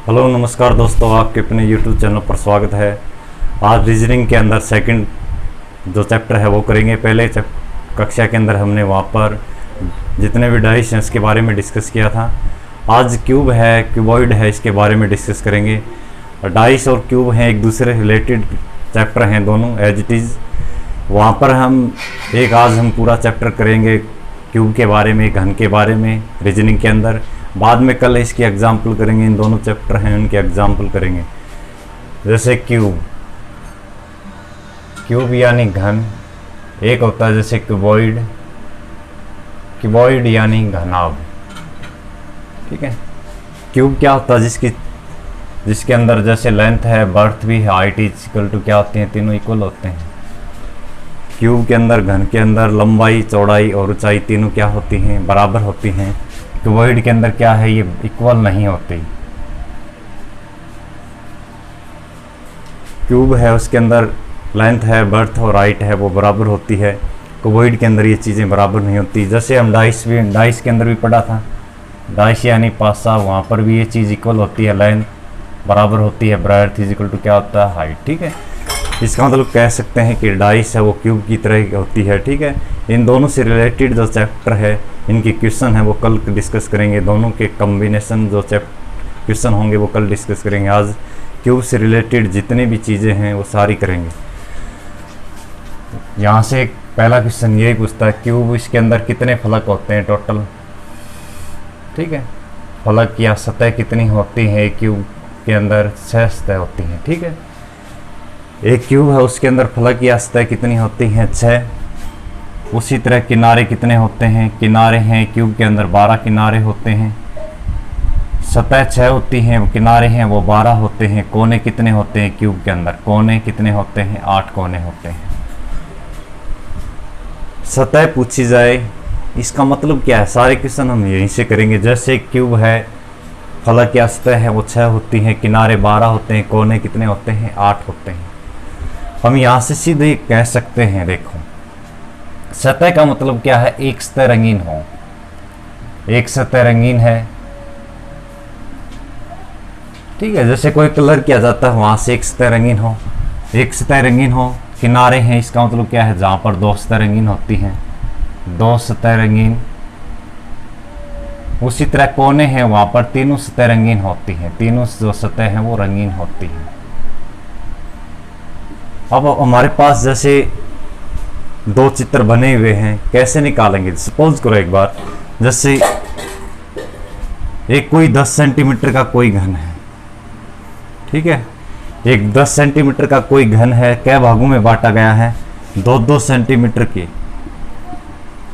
Hello नमस्कार दोस्तों, आपके अपने YouTube चैनल पर स्वागत है। आज रीजनिंग के अंदर सेकंड जो चैप्टर है वो करेंगे। पहले कक्षा के अंदर हमने वहाँ पर जितने भी डाइस हैं इसके बारे में डिस्कस किया था। आज क्यूब है, क्यूबॉइड है, इसके बारे में डिस्कस करेंगे। डाइस और क्यूब हैं एक दूसरे रिलेटेड चैप्टर हैं दोनों एज इट इज़। वहाँ पर आज हम पूरा चैप्टर करेंगे क्यूब के बारे में, घन के बारे में रीजनिंग के अंदर। बाद में कल इसकी एग्जाम्पल करेंगे, इन दोनों चैप्टर हैं उनके एग्जाम्पल करेंगे। जैसे क्यूब यानी घन, एक होता है जैसे क्यूबॉइड यानी घनाभ। ठीक है, क्यूब क्या होता है जिसके अंदर जैसे लेंथ है, बर्थ भी है, हाइट इज इक्वल टू क्या होते हैं, तीनों इक्वल होते हैं। क्यूब के अंदर, घन के अंदर लंबाई, चौड़ाई और ऊंचाई तीनों क्या होती हैं, बराबर होती हैं। क्यूबॉइड के अंदर क्या है, ये इक्वल नहीं होती। क्यूब है उसके अंदर लेंथ है, बर्थ और हाइट है वो बराबर होती है। क्यूबॉइड के अंदर ये चीज़ें बराबर नहीं होती। जैसे हम डाइस के अंदर भी पढ़ा था, डाइस यानी पासा, वहाँ पर भी ये चीज़ इक्वल होती है, लेंथ बराबर होती है, ब्रेड्थ इज इक्वल टू क्या होता है, हाइट। ठीक है, इसका मतलब कह सकते हैं कि डाइस है वो क्यूब की तरह होती है। ठीक है, इन दोनों से रिलेटेड जो चैप्टर है, इनके क्वेश्चन है वो कल डिस्कस करेंगे। दोनों के कॉम्बिनेशन जो क्वेश्चन होंगे वो कल डिस्कस करेंगे। आज क्यूब से रिलेटेड जितने भी चीज़ें हैं वो सारी करेंगे। यहाँ से पहला क्वेश्चन यही पूछता है, क्यूब इसके अंदर कितने फलक होते हैं टोटल। ठीक है, फलक या सतह कितनी होती है क्यूब के अंदर, 6 सतह होती हैं। ठीक है, एक क्यूब है उसके अंदर फलक या सतह कितनी होती हैं, 6। उसी तरह किनारे कितने होते हैं, किनारे हैं क्यूब के अंदर 12 किनारे होते हैं। सतह 6 होती हैं, किनारे हैं वो 12 होते हैं। कोने कितने होते हैं क्यूब के अंदर, कोने कितने होते हैं, 8 कोने होते हैं। सतह पूछी जाए इसका मतलब क्या है, सारे क्वेश्चन हम यहीं से करेंगे। जैसे क्यूब है, फलक या सतह है वो 6 होती हैं, किनारे 12 होते हैं, कोने कितने होते हैं, 8 होते हैं। हम यहाँ से सीधे कह सकते हैं, देखो सतह का मतलब क्या है, एक सतह रंगीन हो। एक सतह रंगीन है, ठीक है, जैसे कोई कलर किया जाता है वहां से एक सतह रंगीन हो। एक सतह रंगीन हो, किनारे हैं, इसका मतलब क्या है, जहां पर 2 सतह रंगीन होती हैं, 2 सतह रंगीन। उसी तरह कोने हैं, वहां पर तीनों सतह रंगीन होती हैं, तीनों जो सतह हैं वो रंगीन होती हैं। अब हमारे पास जैसे 2 चित्र बने हुए हैं, कैसे निकालेंगे। सपोज करो एक बार, जैसे एक कोई 10 सेंटीमीटर का कोई घन है। ठीक है, एक 10 सेंटीमीटर का कोई घन है, कै भागों में बांटा गया है, 2-2 सेंटीमीटर के।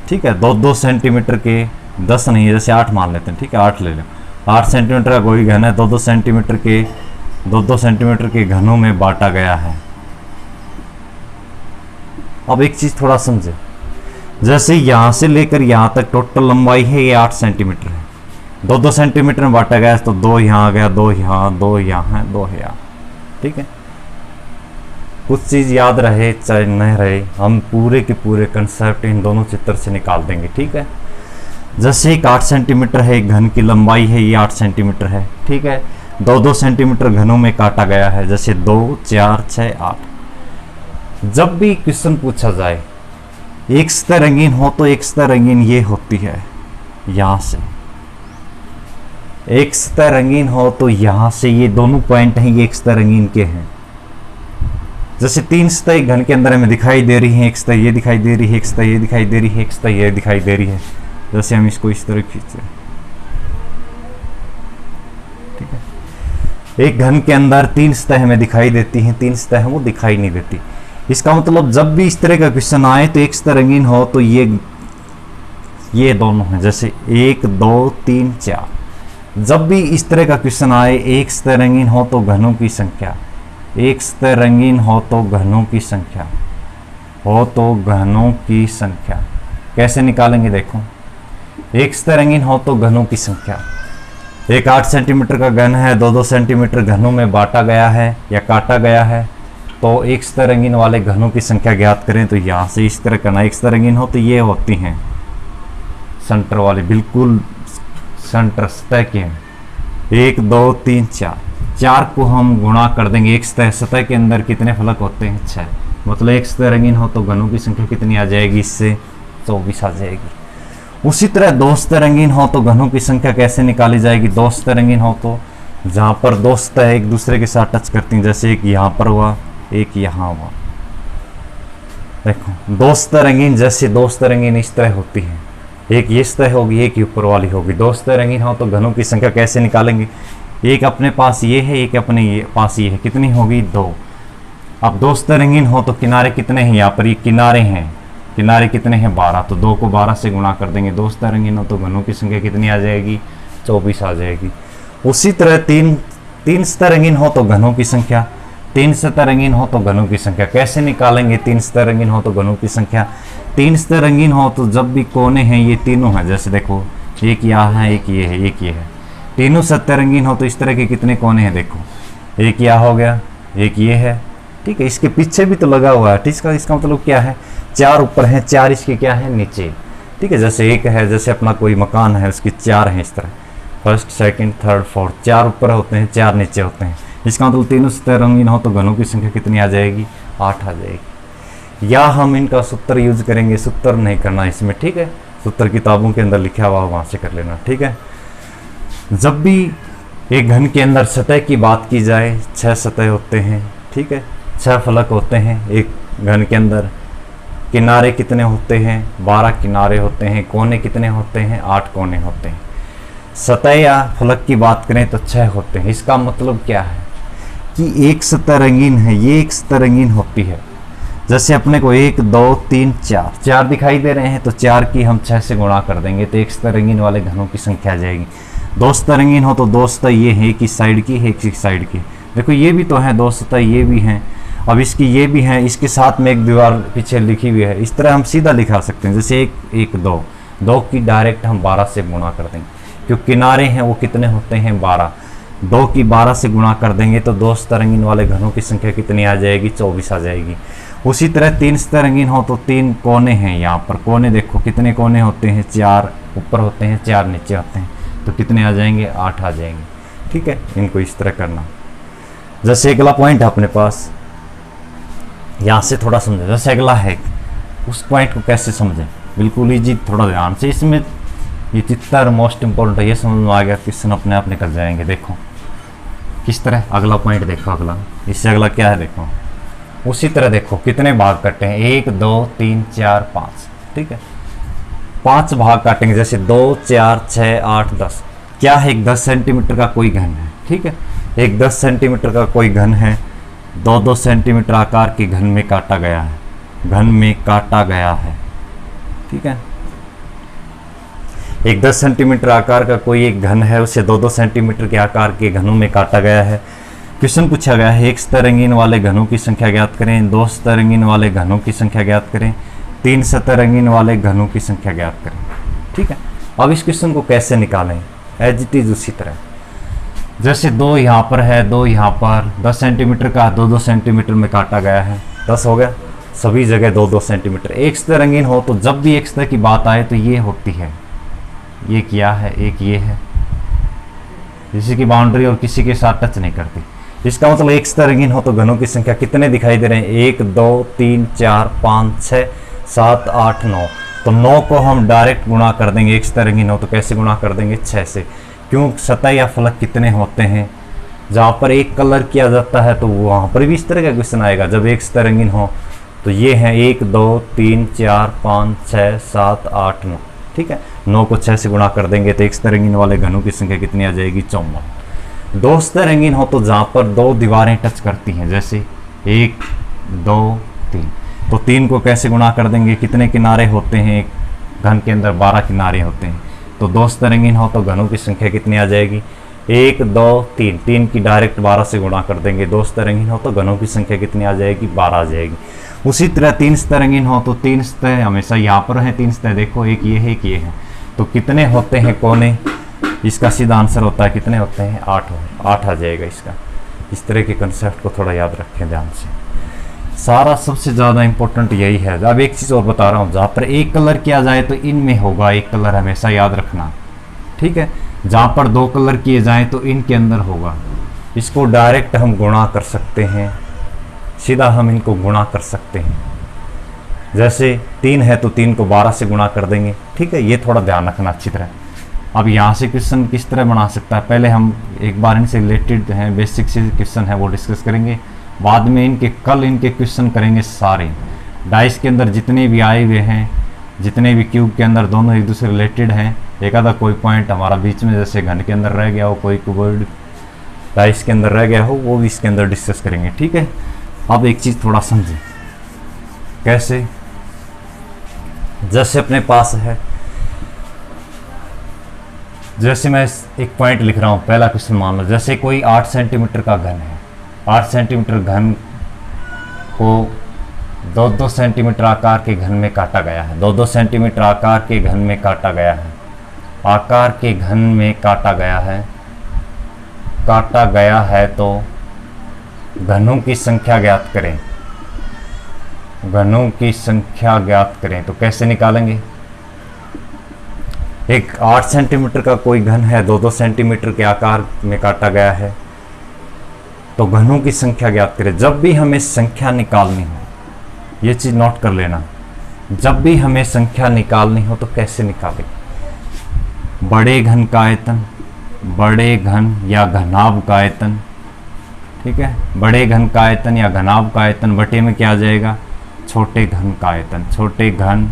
ठीक है, 2-2 सेंटीमीटर के, 10 नहीं है, जैसे 8 मान लेते हैं। ठीक है, 8 ले लो। 8 सेंटीमीटर का कोई घन है, 2-2 सेंटीमीटर के, 2-2 सेंटीमीटर के घनों में बांटा गया है। अब एक चीज थोड़ा समझे, जैसे यहां से लेकर यहां तक टोटल लंबाई है ये 8 सेंटीमीटर है। 2-2 सेंटीमीटर में बांटा गया है, तो 2 यहां आ गया, 2 यहां, 2 यहां, 2 यहां। ठीक है, कुछ चीज याद रहे चाहे नहीं रहे, हम पूरे के पूरे कंसेप्ट इन दोनों चित्र से निकाल देंगे। ठीक है, जैसे एक 8 सेंटीमीटर है, घन की लंबाई है ये 8 सेंटीमीटर है। ठीक है, 2-2 सेंटीमीटर घनों में काटा गया है, जैसे 2, 4, 6, 8। जब भी क्वेश्चन पूछा जाए एक सतह रंगीन हो तो एक सतह रंगीन ये होती है, यहां से एक सतह रंगीन हो तो यहां से ये दोनों पॉइंट हैं, ये एक सतह रंगीन के हैं। जैसे 3 सतह एक घन के अंदर हमें दिखाई दे रही है, एक सतह ये दिखाई दे रही है, एक सतह ये दिखाई दे रही है, एक सतह ये दिखाई दे रही है। जैसे हम इसको इस तरह खींचे, ठीक है, एक घन के अंदर 3 सतह हमें दिखाई देती हैं, 3 सतह वो दिखाई नहीं देती। इसका मतलब जब भी इस तरह का क्वेश्चन आए तो एक सतह रंगीन हो तो ये दोनों हैं, जैसे 1, 2, 3, 4। जब भी इस तरह का क्वेश्चन आए, एक सतह रंगीन हो तो घनों की संख्या, एक सतह रंगीन हो तो घनों की संख्या, हो तो घनों की संख्या कैसे निकालेंगे, देखो एक सतह रंगीन हो तो घनों की संख्या। एक 8 सेंटीमीटर का घन है, 2-2 सेंटीमीटर घनों में बांटा गया है या काटा गया है, तो एक सतह रंगीन वाले घनों की संख्या ज्ञात करें। तो यहाँ से इस तरह करना, एक सतह रंगीन हो तो ये होती हैं सेंटर वाले, बिल्कुल सेंटर सतह के हैं। 1 2 3 4, 4 को हम गुणा कर देंगे एक सतह के अंदर कितने फलक होते हैं 6, मतलब एक सतह रंगीन हो तो घनों की संख्या कितनी आ जाएगी, इससे 24 आ जाएगी। उसी तरह दो सतह रंगीन हो तो घनों की संख्या कैसे निकाली जाएगी, दो सतह रंगीन हो तो जहाँ पर दो सतह एक दूसरे के साथ टच करती हैं, जैसे एक यहाँ पर हुआ एक यहाँ हुआ, देखो दो सतह रंगीन, जैसे दो सतह रंगीन इस तरह होती है, एक ये सतह होगी एक ऊपर वाली होगी। दो सतह रंगीन हो तो घनों की संख्या कैसे निकालेंगे, एक अपने पास ये है एक अपने ये पास ये है, कितनी होगी 2। अब दो सतह रंगीन हो तो किनारे कितने हैं, यहाँ पर ये किनारे हैं, किनारे कितने हैं 12, तो 2 को 12 से गुणा कर देंगे। दो सतह रंगीन हो तो घनों की संख्या कितनी आ जाएगी, 24 आ जाएगी। उसी तरह तीन सतह रंगीन हो तो घनों की संख्या, 3 सतह रंगीन हो तो घनों की संख्या कैसे निकालेंगे, 3 सतह रंगीन हो तो घनों की संख्या, 3 सतह रंगीन हो तो जब भी कोने हैं ये तीनों हैं, जैसे देखो एक यहाँ है एक ये है एक ये है, तीनों सतह रंगीन हो तो इस तरह के कितने कोने हैं, देखो एक यहाँ हो गया एक ये है, ठीक है, इसके पीछे भी तो लगा हुआ है, ठीक है, इसका मतलब क्या है 4 ऊपर है 4 इसके क्या है नीचे, ठीक है, जैसे एक है जैसे अपना कोई मकान है उसकी 4 हैं इस तरह, फर्स्ट सेकंड थर्ड फोर्थ, 4 ऊपर होते हैं 4 नीचे होते हैं, इसका मतलब तीनों सतह रंगीन हो तो घनों की संख्या कितनी आ जाएगी, 8 आ जाएगी। या हम इनका सूत्र यूज करेंगे, सूत्र नहीं करना इसमें, ठीक है, सूत्र किताबों के अंदर लिखा हुआ वहाँ से कर लेना, ठीक है। जब भी एक घन के अंदर सतह की बात की जाए 6 सतह होते हैं, ठीक है, 6 फलक होते हैं एक घन के अंदर, किनारे कितने होते हैं 12 किनारे होते हैं, कोने कितने होते हैं 8 कोने होते हैं। सतह या फलक की बात करें तो 6 होते हैं। इसका मतलब क्या है कि एक सतह रंगीन है, ये एक सतह रंगीन होती है, जैसे अपने को 1 2 3 4 दिखाई दे रहे हैं तो 4 की हम 6 से गुणा कर देंगे तो एक सतह रंगीन वाले घनों की संख्या आ जाएगी। दो सतह रंगीन हो तो दो सतह ये है, एक इस साइड की है एक इस साइड की, देखो ये भी तो है दो सतह ये भी हैं, अब इसकी ये भी है, इसके साथ में एक दीवार पीछे लिखी हुई है, इस तरह हम सीधा लिखा सकते हैं, जैसे 1 2 की डायरेक्ट हम 12 से गुणा कर देंगे, क्योंकि किनारे हैं वो कितने होते हैं 12, 2 की 12 से गुणा कर देंगे तो दो सतह रंगीन वाले घनों की संख्या कितनी आ जाएगी, 24 आ जाएगी। उसी तरह 3 सतह रंगीन हो तो 3 कोने हैं, यहाँ पर कोने देखो कितने कोने होते हैं, 4 ऊपर होते हैं 4 नीचे होते हैं, तो कितने आ जाएंगे 8 आ जाएंगे, ठीक है। इनको इस तरह करना। जैसे अगला पॉइंट है अपने पास, यहाँ से थोड़ा समझे, जैसे अगला है उस पॉइंट को कैसे समझें, बिल्कुल ईजी, थोड़ा ध्यान से, इसमें ये चित्र मोस्ट इंपॉर्टेंट है, ये समझ में आ गया क्वेश्चन अपने आप निकल जाएंगे। देखो किस तरह, अगला पॉइंट देखो, अगला इससे अगला क्या है देखो, उसी तरह देखो कितने भाग कटे हैं 1 2 3 4 5, ठीक है, 5 भाग काटेंगे, जैसे 2 4 6 8 10, क्या है एक 10 सेंटीमीटर का कोई घन है, ठीक है, एक 10 सेंटीमीटर का कोई घन है, 2 सेंटीमीटर आकार के घन में काटा गया है, घन में काटा गया है, ठीक है, एक 10 सेंटीमीटर आकार का कोई एक घन है, उसे 2 सेंटीमीटर के आकार के घनों में काटा गया है। क्वेश्चन पूछा गया है एक सतह रंगीन वाले घनों की संख्या ज्ञात करें, 2 सतह रंगीन वाले घनों की संख्या ज्ञात करें, 3 सतह रंगीन वाले घनों की संख्या ज्ञात करें, ठीक है। अब इस क्वेश्चन को कैसे निकालें, एज इट इज उसी तरह, जैसे 2 यहाँ पर है 2 यहाँ पर, 10 सेंटीमीटर का 2 सेंटीमीटर में काटा गया है, 10 हो गया, सभी जगह 2 सेंटीमीटर। एक सतह रंगीन हो तो जब भी एक सतह की बात आए तो ये होती है, ये क्या है, एक ये है, किसी की बाउंड्री और किसी के साथ टच नहीं करती। इसका मतलब एक सतह रंगीन हो तो घनों की संख्या कितने दिखाई दे रहे हैं, 1 2 3 4 5 6 7 8 9, तो 9 को हम डायरेक्ट गुणा कर देंगे, एक सतह रंगीन हो तो कैसे गुणा कर देंगे 6 से, क्यों सतह या फलक कितने होते हैं, जहाँ पर एक कलर किया जाता है तो वहाँ पर भी इस तरह का क्वेश्चन आएगा। जब एक सतह रंगीन हो तो ये है 1 2 3 4 5 6 7 8 9, ठीक है, 9 को 6 से गुणा कर देंगे तो एक सतह रंगीन वाले घनों की संख्या कितनी आ जाएगी, 54। 2 सतह रंगीन हो तो जहाँ पर 2 दीवारें टच करती हैं, जैसे 1 2 3, तो 3 को कैसे गुणा कर देंगे, कितने किनारे होते हैं एक घन के अंदर, 12 किनारे होते हैं, तो 2 सतह रंगीन हो तो घनों की संख्या कितनी आ जाएगी, 1 2 3, 3 की डायरेक्ट 12 से गुणा कर देंगे, 2 सतह रंगीन हो तो घनों की संख्या कितनी आ जाएगी, 12 आ जाएगी। उसी तरह 3 सतह रंगीन हो तो 3 सतह हमेशा यहाँ पर है, 3 सतह देखो, एक ये है एक ये है, तो कितने होते हैं कोने, इसका सीधा आंसर होता है कितने होते हैं, 8 आ जाएगा इसका। इस तरह के कंसेप्ट को थोड़ा याद रखें ध्यान से, सारा सबसे ज़्यादा इंपॉर्टेंट यही है। अब एक चीज़ और बता रहा हूँ, जहाँ पर एक कलर किया जाए तो इनमें होगा एक कलर, हमेशा याद रखना, ठीक है। जहाँ पर 2 कलर किए जाएं तो इनके अंदर होगा। इसको डायरेक्ट हम गुणा कर सकते हैं, सीधा हम इनको गुणा कर सकते हैं। जैसे 3 है तो 3 को 12 से गुणा कर देंगे, ठीक है। ये थोड़ा ध्यान रखना अच्छी तरह। अब यहाँ से क्वेश्चन किस तरह बना सकता है, पहले हम एक बार इनसे रिलेटेड हैं बेसिक से क्वेश्चन है वो डिस्कस करेंगे, बाद में इनके कल इनके क्वेश्चन करेंगे सारे। डाइस के अंदर जितने भी आए हुए हैं, जितने भी क्यूब के अंदर, दोनों एक दूसरे रिलेटेड हैं। एक आधा कोई पॉइंट हमारा बीच में जैसे घन के अंदर रह गया हो, कोई क्यूबॉइड डाइस के अंदर रह गया हो, वो भी इसके अंदर डिस्कस करेंगे, ठीक है। अब एक चीज़ थोड़ा समझें, कैसे, जैसे अपने पास है, जैसे मैं एक पॉइंट लिख रहा हूँ, पहला क्वेश्चन मान लो, जैसे कोई 8 सेंटीमीटर का घन है, 8 सेंटीमीटर घन को 2-2 सेंटीमीटर आकार के घन में काटा गया है, 2-2 सेंटीमीटर आकार के घन में काटा गया है, आकार के घन में काटा गया है तो घनों की संख्या ज्ञात करें। घनों की संख्या ज्ञात करें तो कैसे निकालेंगे? एक 8 सेंटीमीटर का कोई घन है, 2-2 सेंटीमीटर के आकार में काटा गया है, तो घनों की संख्या ज्ञात करें। जब भी हमें संख्या निकालनी हो, ये चीज़ नोट कर लेना, जब भी हमें संख्या निकालनी हो तो कैसे निकालें? बड़े घन का आयतन, बड़े घन या घनाभ का आयतन, ठीक है, बड़े घन का आयतन या घनाभ का आयतन बटे में क्या आ जाएगा? छोटे घन का आयतन, छोटे घन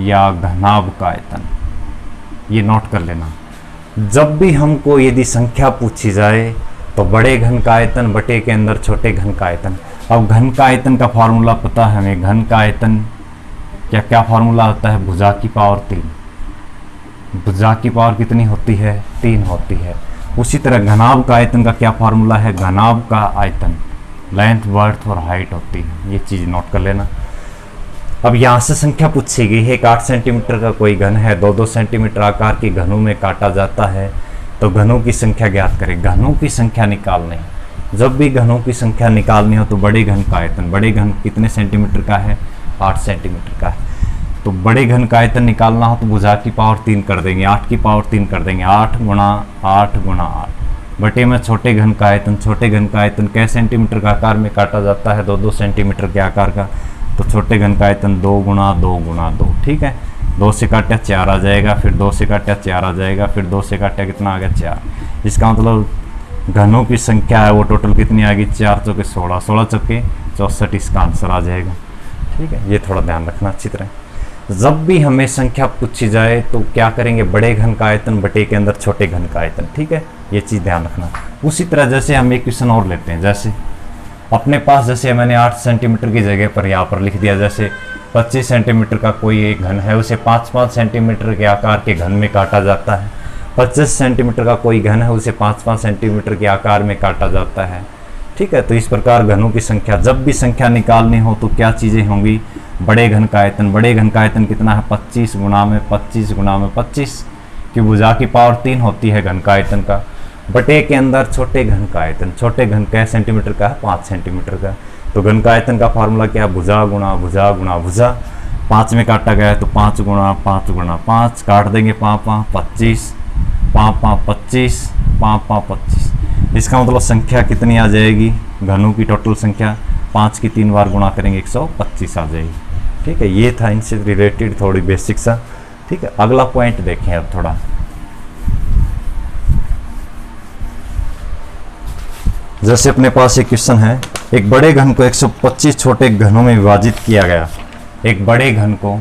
या घनाभ का आयतन। ये नोट कर लेना। जब भी हमको यदि संख्या पूछी जाए तो बड़े घन का आयतन बटे के अंदर छोटे घन का आयतन। अब घन का आयतन का फार्मूला पता है हमें, घन का आयतन क्या फार्मूला होता है? भुजा की पावर 3। भुजा की पावर कितनी होती है? 3 होती है। उसी तरह घनाभ का आयतन का क्या फार्मूला है? घनाभ का आयतन लेंथ, बर्थ और हाइट होती है। ये चीज़ नोट कर लेना। अब यहाँ से संख्या पूछी गई है, एक 8 सेंटीमीटर का कोई घन है, 2-2 सेंटीमीटर आकार के घनों में काटा जाता है, तो घनों की संख्या ज्ञात करें। घनों की संख्या निकालनी, जब भी घनों की संख्या निकालनी हो तो बड़े घन का आयतन, बड़े घन कितने सेंटीमीटर का है? 8 सेंटीमीटर का है। तो बड़े घन का आयतन निकालना हो तो भुजा की पावर 3 कर देंगे, 8 की पावर 3 कर देंगे, 8 गुणा 8 गुणा 8 बटे में छोटे घन का आयतन। छोटे घन का आयतन कै सेंटीमीटर का आकार में काटा जाता है? 2-2 सेंटीमीटर के आकार का, तो छोटे घन का आयतन 2 गुणा 2 गुणा 2, ठीक है। 2 से काटा 4 आ जाएगा, फिर 2 से काटा 4 आ जाएगा, फिर 2 से काटा कितना आ गया? 4। इसका मतलब घनों की संख्या है वो टोटल कितनी आ गई? 4 चौके 16, 16 चौके 64, इसका आंसर आ जाएगा, ठीक है। ये थोड़ा ध्यान रखना अच्छी तरह। जब भी हमें संख्या पूछी जाए तो क्या करेंगे? बड़े घन का आयतन बटे के अंदर छोटे घन का आयतन, ठीक है। ये चीज़ ध्यान रखना। उसी तरह जैसे हम एक क्वेश्चन और लेते हैं, जैसे अपने पास, जैसे मैंने 8 सेंटीमीटर की जगह पर यहाँ पर लिख दिया, जैसे 25 सेंटीमीटर का कोई एक घन है, उसे 5-5 सेंटीमीटर के आकार के घन में काटा जाता है। 25 सेंटीमीटर का कोई घन है, उसे 5-5 सेंटीमीटर के आकार में काटा जाता है, ठीक है। तो इस प्रकार घनों की संख्या, जब भी संख्या निकालनी हो तो क्या चीज़ें होंगी? बड़े घन का आयतन, बड़े घन का आयतन कितना है? 25 गुणा में 25 गुणा में 25 की भुजा की पावर 3 होती है घन का आयतन का, बटे के अंदर छोटे घन का आयतन। छोटे घन कै सेंटीमीटर का है? 5 सेंटीमीटर का। तो घन का आयतन का फार्मूला क्या है? भुजा गुणा भुजा गुणा भुजा। 5 में काटा गया है तो 5 गुणा 5 गुणा 5, काट देंगे 5-5 25, 5-5 25, 5-5 25। इसका मतलब संख्या कितनी आ जाएगी? घनों की टोटल संख्या 5 की 3 बार गुणा करेंगे 125 आ जाएगी, ठीक है। ये था इनसे रिलेटेड थोड़ी बेसिक सा, ठीक है। अगला पॉइंट देखें अब थोड़ा, जैसे अपने पास एक क्वेश्चन है, एक बड़े घन को 125 छोटे घनों में विभाजित किया गया। एक बड़े घन को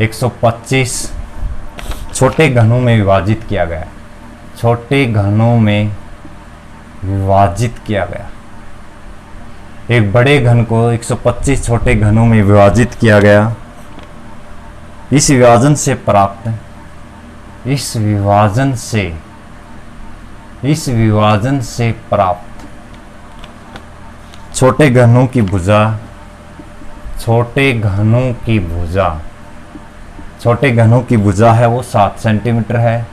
125 छोटे घनों में विभाजित किया गया। छोटे घनों में विभाजित किया गया। एक बड़े घन को 125 छोटे घनों में विभाजित किया गया। इस विभाजन से प्राप्त, इस विभाजन से प्राप्त छोटे घनों की भुजा, छोटे घनों की भुजा है वो 7 सेंटीमीटर है।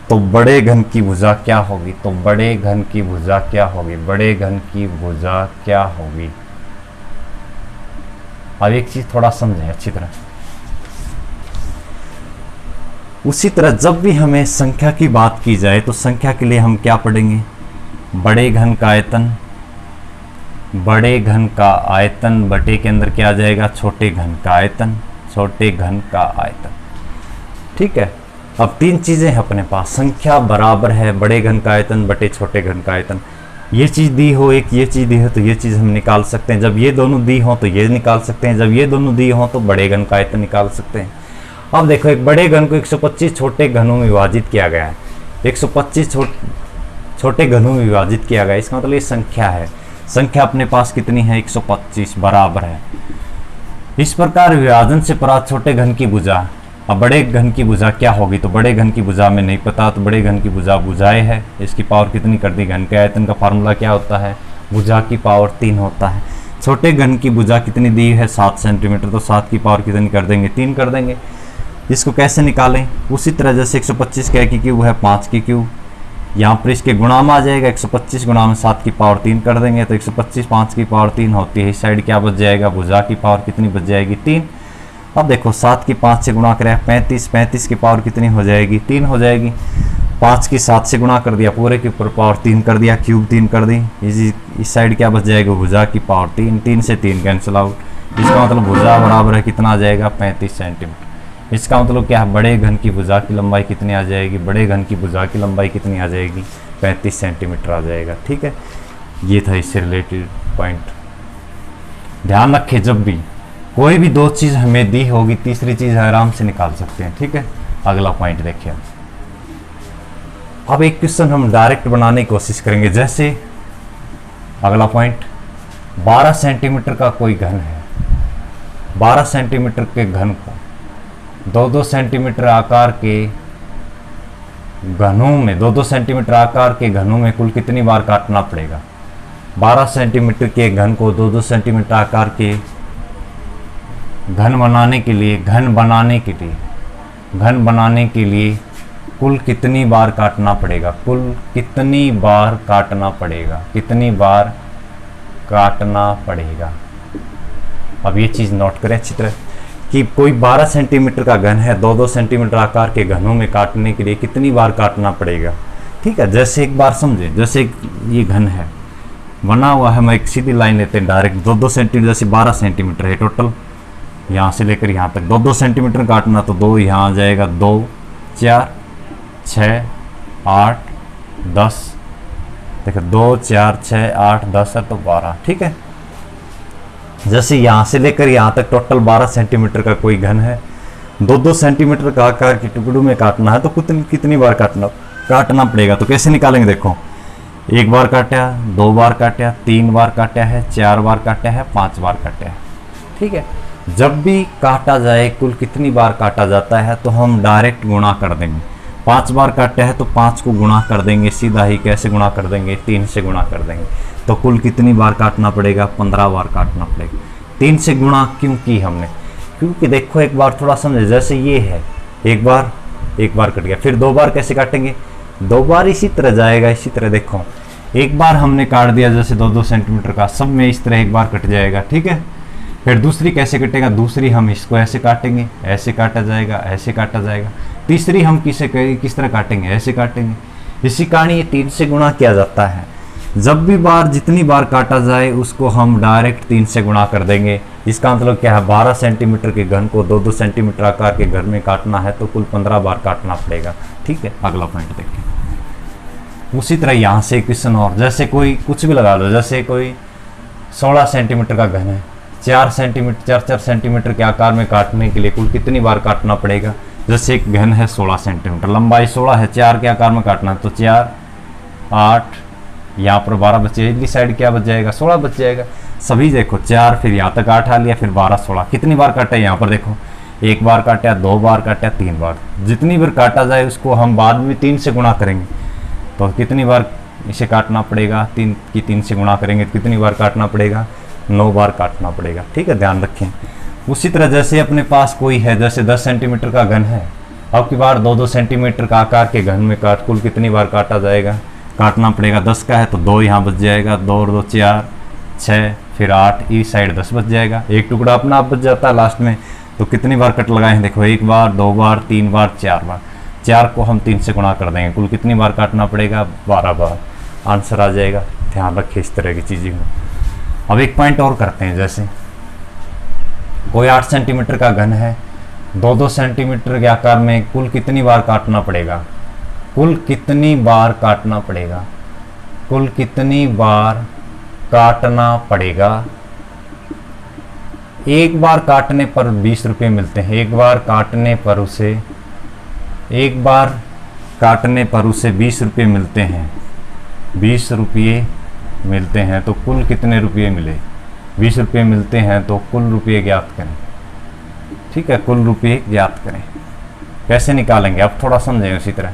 तो बड़े घन की भुजा क्या होगी? तो बड़े घन की भुजा क्या होगी? बड़े घन की भुजा क्या होगी? अब एक चीज थोड़ा समझें अच्छी तरह। उसी तरह जब भी हमें संख्या की बात की जाए तो संख्या के लिए हम क्या पढ़ेंगे, बड़े घन का आयतन, बड़े घन का आयतन बटे के अंदर क्या आ जाएगा, छोटे घन का आयतन, छोटे घन का आयतन। ठीक है, अब तीन चीजें हैं अपने पास, संख्या बराबर है बड़े घन का आयतन बटे छोटे घन का आयतन। ये चीज दी हो, एक ये चीज दी हो तो ये चीज हम निकाल सकते हैं, जब ये दोनों दी हो तो ये निकाल सकते हैं, जब ये दोनों दी हो तो बड़े घन का आयतन निकाल सकते हैं। अब देखो, एक बड़े घन को 125 छोटे घनों में विभाजित किया गया है, 125 छोटे घनों में विभाजित किया गया, इसका मतलब ये संख्या है। संख्या अपने पास कितनी है, 125 बराबर है। इस प्रकार विभाजन से प्राप्त छोटे घन की भुजा, अब बड़े घन की भुजा क्या होगी, तो बड़े घन की भुजा में नहीं पता, तो बड़े घन की भुजा भुजाएं है, इसकी पावर कितनी कर दी, घन के आयतन का फार्मूला क्या होता है, भुजा की पावर 3 होता है। छोटे घन की भुजा कितनी दी है, 7 सेंटीमीटर, तो 7 की पावर कितनी कर देंगे, 3 कर देंगे। इसको कैसे निकालें, उसी तरह जैसे 125 क्या की क्यूब है, 5 की क्यूब, यहाँ पर इसके गुणा में आ जाएगा, 125 गुणा में 7 की पावर 3 कर देंगे, तो 125 5 की पावर 3 होती है। इस साइड क्या बच जाएगा, भुजा की पावर कितनी बच जाएगी, 3। अब देखो 7 की 5 से गुणा करें 35, 35 की पावर कितनी हो जाएगी, 3 हो जाएगी। 5 की 7 से गुणा कर दिया, पूरे के ऊपर पावर 3 कर दिया, क्यूब 3 कर दी। इस साइड क्या बच जाएगा, भुजा की पावर 3, 3 से 3 कैंसिल आउट। इसका मतलब भुजा बराबर है कितना आ जाएगा, 35 सेंटीमीटर। इसका मतलब क्या है, बड़े घन की भुजा की लंबाई कितनी आ जाएगी, बड़े घन की भुजा की लंबाई कितनी आ जाएगी, 35 सेंटीमीटर आ जाएगा। ठीक है, ये था इससे रिलेटेड पॉइंट। ध्यान रखें, जब भी कोई भी दो चीज़ हमें दी होगी, तीसरी चीज़ आराम से निकाल सकते हैं। ठीक है, अगला पॉइंट देखिए। अब एक क्वेश्चन हम डायरेक्ट बनाने की कोशिश करेंगे। जैसे अगला पॉइंट, 12 सेंटीमीटर का कोई घन है, 12 सेंटीमीटर के घन को 2-2 सेंटीमीटर आकार के घनों में, 2-2 सेंटीमीटर आकार के घनों में कुल कितनी बार काटना पड़ेगा। 12 सेंटीमीटर के घन को 2-2 सेंटीमीटर आकार के घन बनाने के लिए कुल कितनी बार काटना पड़ेगा, कुल कितनी बार काटना पड़ेगा, कितनी बार काटना पड़ेगा। अब ये चीज़ नोट करें अच्छी तरह कि कोई 12 सेंटीमीटर का घन है, 2-2 सेंटीमीटर आकार के घनों में काटने के लिए कितनी बार काटना पड़ेगा। ठीक है, जैसे एक बार समझे, जैसे ये घन है बना हुआ है, हम एक सीधी लाइन लेते हैं डायरेक्ट, 2-2 सेंटीमीटर, जैसे 12 सेंटीमीटर है टोटल, यहाँ से लेकर यहाँ तक 2-2 सेंटीमीटर काटना, तो 2 यहाँ आ जाएगा, 2 4 6 8 10, देखो 2 4 6 8 10 है तो 12। ठीक है, जैसे यहाँ से लेकर यहाँ तक टोटल 12 सेंटीमीटर का कोई घन है, 2-2 सेंटीमीटर का आकार के टुकड़ों में काटना है, तो कितनी बार काटना पड़ेगा। तो कैसे निकालेंगे, देखो 1 बार काटा, 2 बार काटा, 3 बार काटा है, 4 बार काटा है, 5 बार काटा है। ठीक है, जब भी काटा जाए कुल कितनी बार काटा जाता है, तो हम डायरेक्ट गुणा कर देंगे। 5 बार काटा है तो 5 को गुणा कर देंगे सीधा ही, कैसे गुणा कर देंगे, 3 से गुणा कर देंगे, तो कुल कितनी बार काटना पड़ेगा, 15 बार काटना पड़ेगा। 3 से गुणा क्यों की हमने, क्योंकि देखो एक बार थोड़ा समझे, जैसे ये है, एक बार कट गया, फिर 2 बार कैसे काटेंगे, 2 बार इसी तरह जाएगा, इसी तरह देखो एक बार हमने काट दिया जैसे 2-2 सेंटीमीटर का, सब में इस तरह एक बार कट जाएगा। ठीक है, फिर दूसरी कैसे कटेगा, दूसरी हम इसको ऐसे काटेंगे, ऐसे काटा जाएगा, ऐसे काटा जाएगा। तीसरी हम किस तरह काटेंगे, ऐसे काटेंगे। इसी कारण ये 3 से गुणा किया जाता है। जब भी बार जितनी बार काटा जाए उसको हम डायरेक्ट 3 से गुणा कर देंगे। इसका मतलब क्या है, 12 सेंटीमीटर के घन को 2-2 सेंटीमीटर आकार के घर में काटना है तो कुल 15 बार काटना पड़ेगा। ठीक है, अगला पॉइंट देखें। उसी तरह यहाँ से क्वेश्चन और, जैसे कोई कुछ भी लगा लो, जैसे कोई 16 सेंटीमीटर का घन है, 4 सेंटीमीटर के आकार में काटने के लिए कुल कितनी बार काटना पड़ेगा। जैसे एक घन है 16 सेंटीमीटर, लंबाई 16 है, 4 के आकार में काटना है, तो 4 8, यहाँ पर 12 बचे, इधली साइड क्या बच जाएगा, 16 बच जाएगा। सभी देखो 4, फिर यहाँ तक 8 आ लिया, फिर 12 16, कितनी बार काटा है, यहाँ पर देखो 1 बार काटा, 2 बार काटा, 3 बार। जितनी बार काटा जाए उसको हम बाद में 3 से गुणा करेंगे, तो कितनी बार इसे काटना पड़ेगा, 3 से गुणा करेंगे तो कितनी बार काटना पड़ेगा, 9 बार काटना पड़ेगा। ठीक है, ध्यान रखें। उसी तरह जैसे अपने पास कोई है, जैसे 10 सेंटीमीटर का घन है, अब की बार 2-2 सेंटीमीटर का आकार के घन में कुल कितनी बार काटा जाएगा, काटना पड़ेगा। 10 का है तो 2 यहाँ बच जाएगा, 2 और 2 4 6, फिर 8, इस साइड 10 बच जाएगा, एक टुकड़ा अपना आप बच जाता है लास्ट में। तो कितनी बार कट लगाए हैं, देखो 1 बार, 2 बार, 3 बार, 4 बार। 4 को हम 3 से गुणा कर देंगे, कुल कितनी बार काटना पड़ेगा? 12 बार। आंसर आ जाएगा। ध्यान रखिए इस तरह की चीज़ें हो। अब एक पॉइंट और करते हैं, जैसे कोई 8 सेंटीमीटर का घन है, 2-2 सेंटीमीटर के आकार में, कुल कितनी बार काटना पड़ेगा? कुल कितनी बार काटना पड़ेगा? कुल कितनी बार काटना पड़ेगा? एक बार काटने पर 20 रुपये मिलते हैं। एक बार काटने पर उसे 20 रुपये मिलते हैं। 20 रुपये मिलते हैं तो कुल कितने रुपये मिले? 20 रुपये मिलते हैं तो कुल रुपये ज्ञात करें। ठीक है, कुल रुपये ज्ञात करें। कैसे निकालेंगे? अब थोड़ा समझें। उसी तरह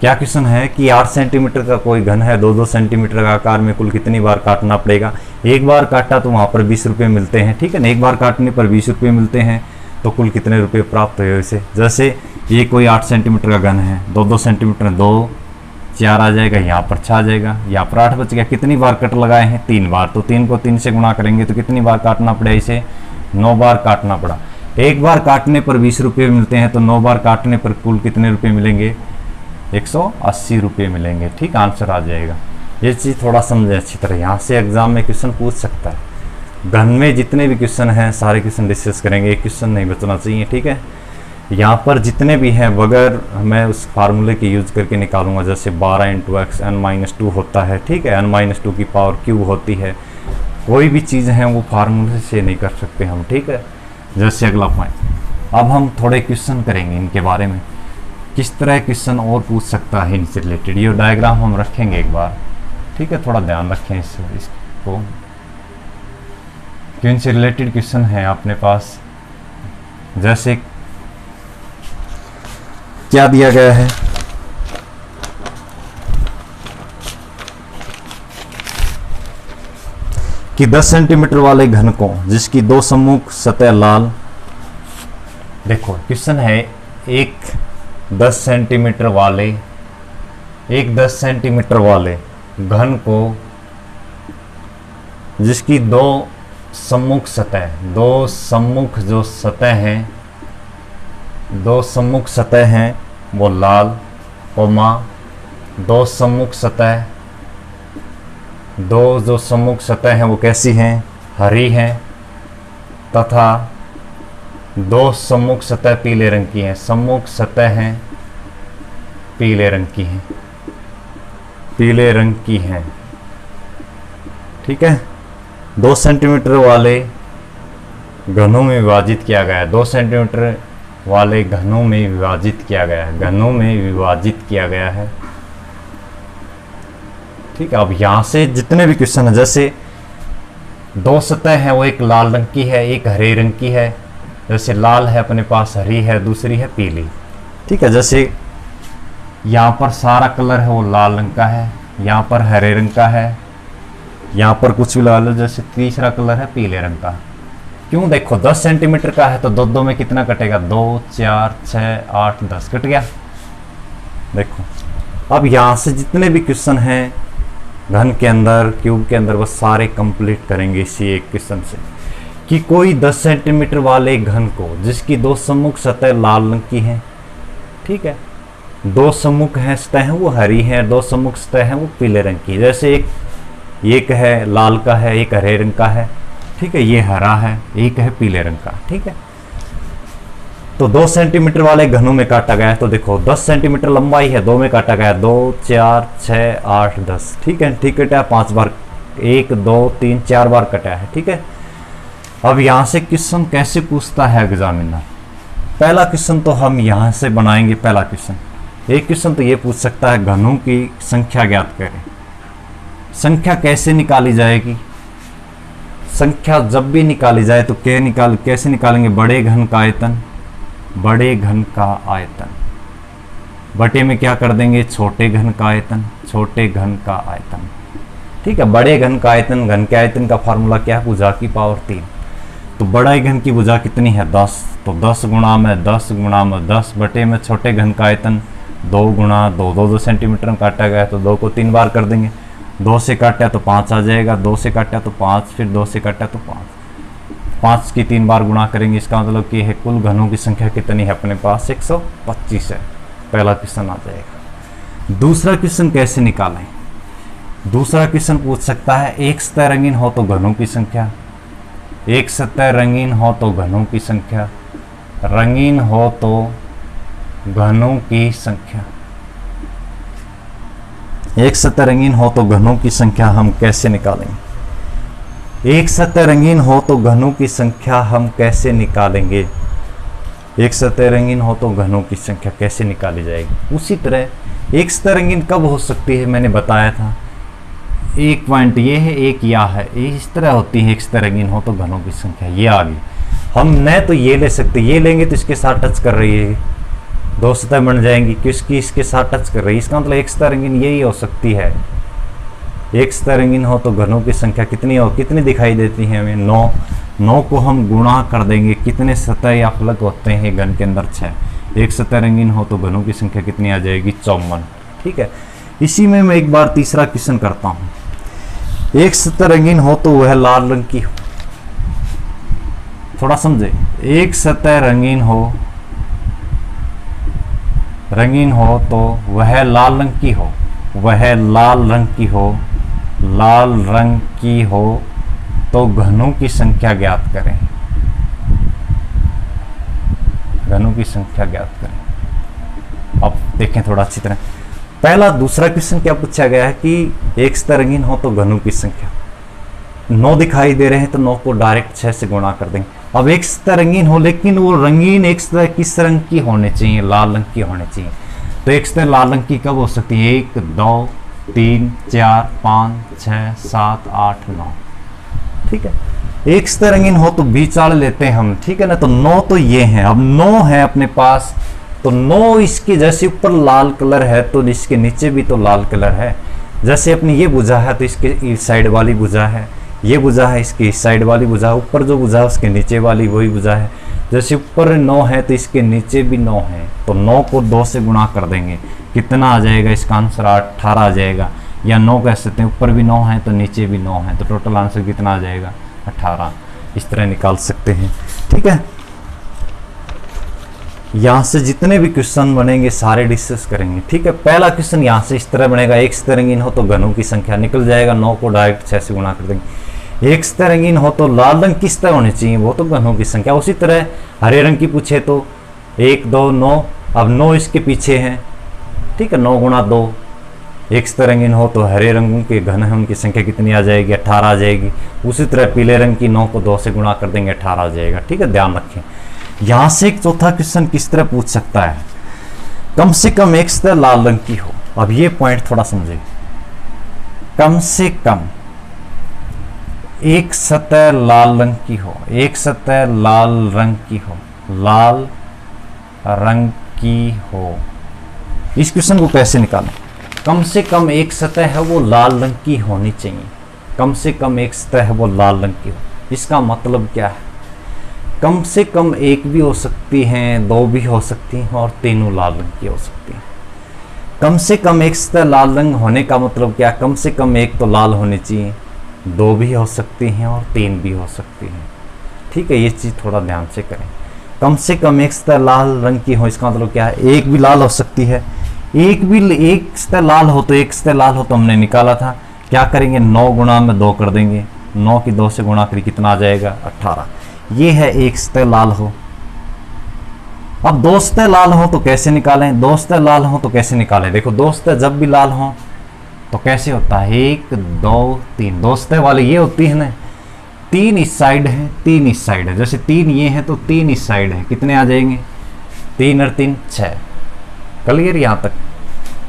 क्या क्वेश्चन है कि 8 सेंटीमीटर का कोई घन है, 2-2 सेंटीमीटर का आकार में, कुल कितनी बार काटना पड़ेगा? एक बार काटा तो वहाँ पर 20 रुपये मिलते हैं। ठीक है ना, एक बार काटने पर 20 रुपये मिलते हैं तो कुल कितने रुपये प्राप्त हुए इसे? जैसे ये कोई 8 सेंटीमीटर का घन है, 2-2 सेंटीमीटर, 2 4 आ जाएगा, यहाँ पर 6 आ जाएगा, यहाँ पर 8 बच गया। कितनी बार कट लगाए हैं? 3 बार। तो 3 को 3 से गुणा करेंगे तो कितनी बार काटना पड़ा इसे? 9 बार काटना पड़ा। एक बार काटने पर 20 रुपये मिलते हैं तो 9 बार काटने पर कुल कितने रुपये मिलेंगे? 180 रुपये मिलेंगे। ठीक, आंसर आ जाएगा। ये चीज़ थोड़ा समझे अच्छी तरह, यहाँ से एग्जाम में क्वेश्चन पूछ सकता है। घन में जितने भी क्वेश्चन हैं सारे क्वेश्चन डिस्कस करेंगे, एक क्वेश्चन नहीं बचना चाहिए। ठीक है, यहाँ पर जितने भी हैं बगैर मैं उस फार्मूले की यूज़ करके निकालूंगा। जैसे 12 × x n-2 होता है। ठीक है, n-2 की पावर क्यूब होती है। कोई भी चीज़ है वो फार्मूले से नहीं कर सकते हम। ठीक है, जैसे अगला पॉइंट। अब हम थोड़े क्वेश्चन करेंगे इनके बारे में, किस तरह क्वेश्चन और पूछ सकता है इनसे रिलेटेड। ये डायग्राम हम रखेंगे एक बार। ठीक है, थोड़ा ध्यान रखें इसको, क्यों इनसे रिलेटेड क्वेश्चन है अपने पास। जैसे क्या दिया गया है कि 10 सेंटीमीटर वाले घन को जिसकी 2 सम्मुख सतह लाल, देखो क्वेश्चन है एक 10 सेंटीमीटर वाले घन को जिसकी 2 सम्मुख सतह हैं वो लाल, कोमा 2 जो सम्मुख सतह हैं वो कैसी हैं? हरी हैं, तथा 2 सम्मुख सतह पीले रंग की हैं। सम्मुख सतह हैं पीले रंग की हैं। ठीक है, 2 सेंटीमीटर वाले घनों में विभाजित किया गया है। 2 सेंटीमीटर वाले घनों में विभाजित किया गया है। ठीक है, अब यहाँ से जितने भी क्वेश्चन है, जैसे 2 सतह है वो एक लाल रंग की है, एक हरे रंग की है। जैसे लाल है अपने पास, हरी है, दूसरी है पीली। ठीक है, जैसे यहाँ पर सारा कलर है वो लाल रंग का है, यहाँ पर हरे रंग का है, यहाँ पर कुछ भी लगा लो। जैसे तीसरा कलर है पीले रंग का। क्यों? देखो 10 सेंटीमीटर का है तो 2 में कितना कटेगा? 2, 4, 6, 8, 10 कट गया। देखो अब यहाँ से जितने भी क्वेश्चन हैं घन के अंदर, क्यूब के अंदर, वो सारे कंप्लीट करेंगे इसी एक क्वेश्चन से कि कोई 10 सेंटीमीटर वाले घन को जिसकी 2 सम्मुख सतह लाल रंग की हैं। ठीक है, 2 सम्मुख हैं सतह हैं वो हरी हैं, 2 सम्मुख सतह हैं वो पीले रंग की। जैसे एक है लाल का है, एक हरे रंग का है। ठीक है, ये हरा है, एक है पीले रंग का। ठीक है, तो 2 सेंटीमीटर वाले घनों में काटा गया है। तो देखो 10 सेंटीमीटर लंबाई है, 2 में काटा गया है, 2, 4, 6, 8, 10। ठीक है, ठीक कटा 5 बार, 1, 2, 3, 4 बार कटा है। ठीक है, अब यहाँ से क्वेश्चन कैसे पूछता है एग्जामिनर? पहला क्वेश्चन तो हम यहाँ से बनाएंगे। पहला क्वेश्चन, एक क्वेश्चन तो ये पूछ सकता है घनों की संख्या ज्ञात करें। संख्या कैसे निकाली जाएगी? संख्या जब भी निकाली जाए तो कैसे निकालेंगे? बड़े घन का आयतन, बटे में क्या कर देंगे? छोटे घन का आयतन। ठीक है, बड़े घन का आयतन, घन के आयतन का फार्मूला क्या है? भुजा की पावर 3। तो बड़ा घन की भुजा कितनी है? 10। तो 10 गुणा में 10 बटे में छोटे घन का आयतन 2 गुणा 2 सेंटीमीटर में काटा गया तो 2 को 3 बार कर देंगे। 2 से काटा तो 5 आ जाएगा, 2 से काटा तो 5, फिर 2 से काटा तो 5 की 3 बार गुणा करेंगे। इसका मतलब कि है कुल घनों की संख्या कितनी है अपने पास? 125 है। पहला क्वेश्चन आ जाएगा। दूसरा क्वेश्चन कैसे निकालें? दूसरा क्वेश्चन पूछ सकता है एक सतह रंगीन हो तो घनों की संख्या, एक सतह रंगीन हो तो घनों की संख्या, रंगीन हो तो घनों की संख्या। एक सतह रंगीन हो तो घनों की संख्या हम कैसे निकालेंगे? एक सतह रंगीन हो तो घनों की संख्या हम कैसे निकालेंगे? एक सतह रंगीन हो तो घनों की संख्या कैसे निकाली जाएगी? उसी तरह एक सतह रंगीन कब हो सकती है, मैंने बताया था। एक पॉइंट ये है, एक या है, इस तरह होती है एक सतह रंगीन हो तो घनों की संख्या। ये आ गई। हम न तो ये ले सकते, ये लेंगे तो इसके साथ टच कर रही है, दो सतह बन जाएंगी क्योंकि इसके साथ टच कर रही है। इसका मतलब एक सतह रंगीन यही हो सकती है। एक सतह रंगीन हो तो घनों की संख्या कितनी हो, कितनी दिखाई देती है हमें? 9। 9 को हम गुणा कर देंगे, कितने सतह या फलक होते हैं घन के अंदर? 6। एक सतह रंगीन हो तो घनों की संख्या कितनी आ जाएगी? 54। ठीक है। इसी में मैं एक बार तीसरा क्वेश्चन करता हूं। एक सतह रंगीन हो तो वह लाल रंग की हो। थोड़ा समझे। एक सतह रंगीन हो तो वह लाल रंग की हो, वह लाल रंग की हो, लाल रंग की हो तो घनों की संख्या ज्ञात करें। घनों की संख्या ज्ञात करें। अब देखें थोड़ा अच्छी तरह। पहला दूसरा क्वेश्चन क्या पूछा गया है कि एक सतह रंगीन हो तो घनों की संख्या। 9 दिखाई दे रहे हैं तो 9 को डायरेक्ट 6 से गुणा कर देंगे। अब एक सतह रंगीन हो, लेकिन वो रंगीन एक सतह किस रंग की होने चाहिए? लाल रंग की होने चाहिए। तो एक सतह लाल रंग की कब हो सकती है? 1 2 3 4 5 6 7 8 9। ठीक है। एक सतह रंगीन हो तो बीच वाले लेते हैं हम, ठीक है ना। तो 9 तो ये हैं, अब 9 है अपने पास, तो 9 इसके जैसे ऊपर लाल कलर है तो इसके नीचे भी तो लाल कलर है। जैसे अपनी ये भुजा है तो इसके इस साइड वाली भुजा है, ये भुजा है इसकी इस साइड वाली भुजा, ऊपर जो भुजा है उसके नीचे वाली वही भुजा है। जैसे ऊपर 9 है तो इसके नीचे भी 9 है, तो 9 को 2 से गुणा कर देंगे, कितना आ जाएगा? इसका आंसर 18 आ जाएगा। या 9 कह सकते हैं, ऊपर भी 9 है तो नीचे भी 9 है, तो टोटल आंसर कितना आ जाएगा? 18। इस तरह निकाल सकते हैं। ठीक है। यहाँ से जितने भी क्वेश्चन बनेंगे सारे डिस्कस करेंगे। ठीक है। पहला क्वेश्चन यहाँ से इस तरह बनेगा, एक सतह रंगीन हो तो घनों की संख्या निकल जाएगा, 9 को डायरेक्ट 6 से गुणा कर देंगे। एक सतह रंगीन हो तो लाल रंग किस तरह होनी चाहिए? वो तो घनों की संख्या। उसी तरह हरे रंग की पूछे तो 1 2 9, अब 9 इसके पीछे हैं। ठीक है। 9 गुणा 2। एक सतह रंगीन हो तो हरे रंगों के घन है, उनकी संख्या कितनी आ जाएगी? 18 आ जाएगी। उसी तरह पीले रंग की 9 को 2 से गुणा कर देंगे, 18 आ जाएगा। ठीक है। ध्यान रखें। यहां से एक चौथा क्वेश्चन किस तरह पूछ सकता है? कम से कम एक सतह लाल रंग की हो। अब ये पॉइंट थोड़ा समझे। कम से कम एक सतह लाल रंग की हो, एक सतह लाल रंग की हो, लाल रंग की हो। इस क्वेश्चन को कैसे निकालें? कम से कम एक सतह है वो लाल रंग की होनी चाहिए। कम से कम एक सतह है वो लाल रंग की हो। इसका मतलब क्या है? कम से कम एक भी हो सकती हैं, 2 भी हो सकती हैं और तीनों लाल रंग की हो सकती हैं। कम से कम एक सतह लाल रंग होने का मतलब क्या? कम से कम एक तो लाल होनी चाहिए, 2 भी हो सकती हैं और 3 भी हो सकती हैं। ठीक है। ये चीज़ थोड़ा ध्यान से करें। कम से कम एक सतह लाल रंग की हो, इसका मतलब क्या है? एक भी लाल हो सकती है। एक सतह लाल हो तो एक सतह लाल हो तो हमने निकाला था, क्या करेंगे? 9 गुणा में 2 कर देंगे, 9 की 2 से गुणा करिए, कितना आ जाएगा? 18। ये है एक सतह लाल हो। अब 2 सतह लाल हो तो कैसे निकालें? 2 सतह लाल हो तो कैसे निकालें? देखो 2 सतह जब भी लाल हो तो कैसे होता है? 1 2 3। 2 सतह वाले ये होती है ना, 3 इस साइड है, 3 इस साइड है। जैसे 3 ये है तो 3 इस साइड है, कितने आ जाएंगे? 3 और 3 6। क्लियर? यहाँ तक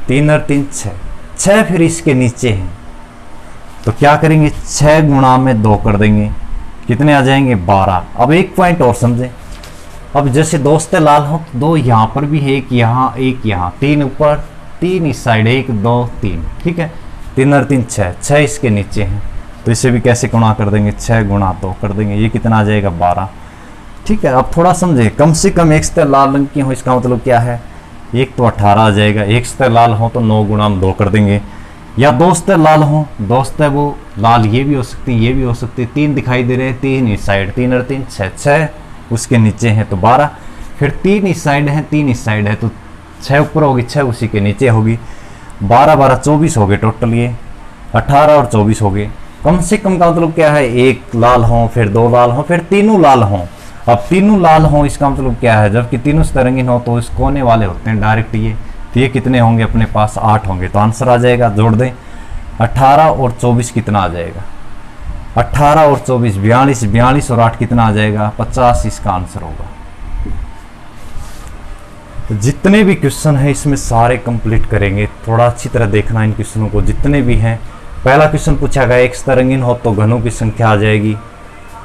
3 और 3 6। 6 फिर इसके नीचे है तो क्या करेंगे? 6 गुणा में 2 कर देंगे, कितने आ जाएंगे? 12। अब एक पॉइंट और समझें। अब जैसे 2 सतह लाल हो तो 2 यहाँ पर भी है, एक यहाँ एक यहाँ, 3 ऊपर 3 इस साइड, 1 2 3। ठीक है। 3 और 3 6, 6 इसके नीचे हैं तो इसे भी कैसे गुणा कर देंगे? 6 गुणा 2 कर देंगे, ये कितना आ जाएगा? 12। ठीक है। अब थोड़ा समझे। कम से कम एक सतह लाल रंग की हो, इसका मतलब क्या है? एक तो 18 आ जाएगा। एक सतह लाल हो तो 9 गुणा में 2 कर देंगे। या 2 सतह लाल हो, 2 सतह वो लाल ये भी हो सकती है, ये भी हो सकती है। 3 दिखाई दे रहे हैं, 3 इस साइड, 3 और 3 6, 6 उसके नीचे है तो 12। फिर 3 इस साइड है, 3 इस साइड है तो 6 ऊपर होगी, 6 उसी के नीचे होगी, 12 12 24 हो गए टोटल, ये 18 और 24 हो गए। कम से कम का मतलब क्या है, एक लाल हो, फिर 2 लाल हो, फिर तीनों लाल हो। अब तीनों लाल हो इसका मतलब क्या है, जबकि तीनों रंगीन हो तो इस कोने वाले होते हैं डायरेक्ट ये, तो ये कितने होंगे अपने पास, 8 होंगे। तो आंसर आ जाएगा, जोड़ दें 18 और 24 कितना आ जाएगा, 18 और 24 42, 42 और 8 कितना आ जाएगा, 50 इसका आंसर होगा। तो जितने भी क्वेश्चन है इसमें सारे कंप्लीट करेंगे, थोड़ा अच्छी तरह देखना इन क्वेश्चनों को जितने भी हैं। पहला क्वेश्चन पूछा गया एक रंगीन हो तो घनों की संख्या आ जाएगी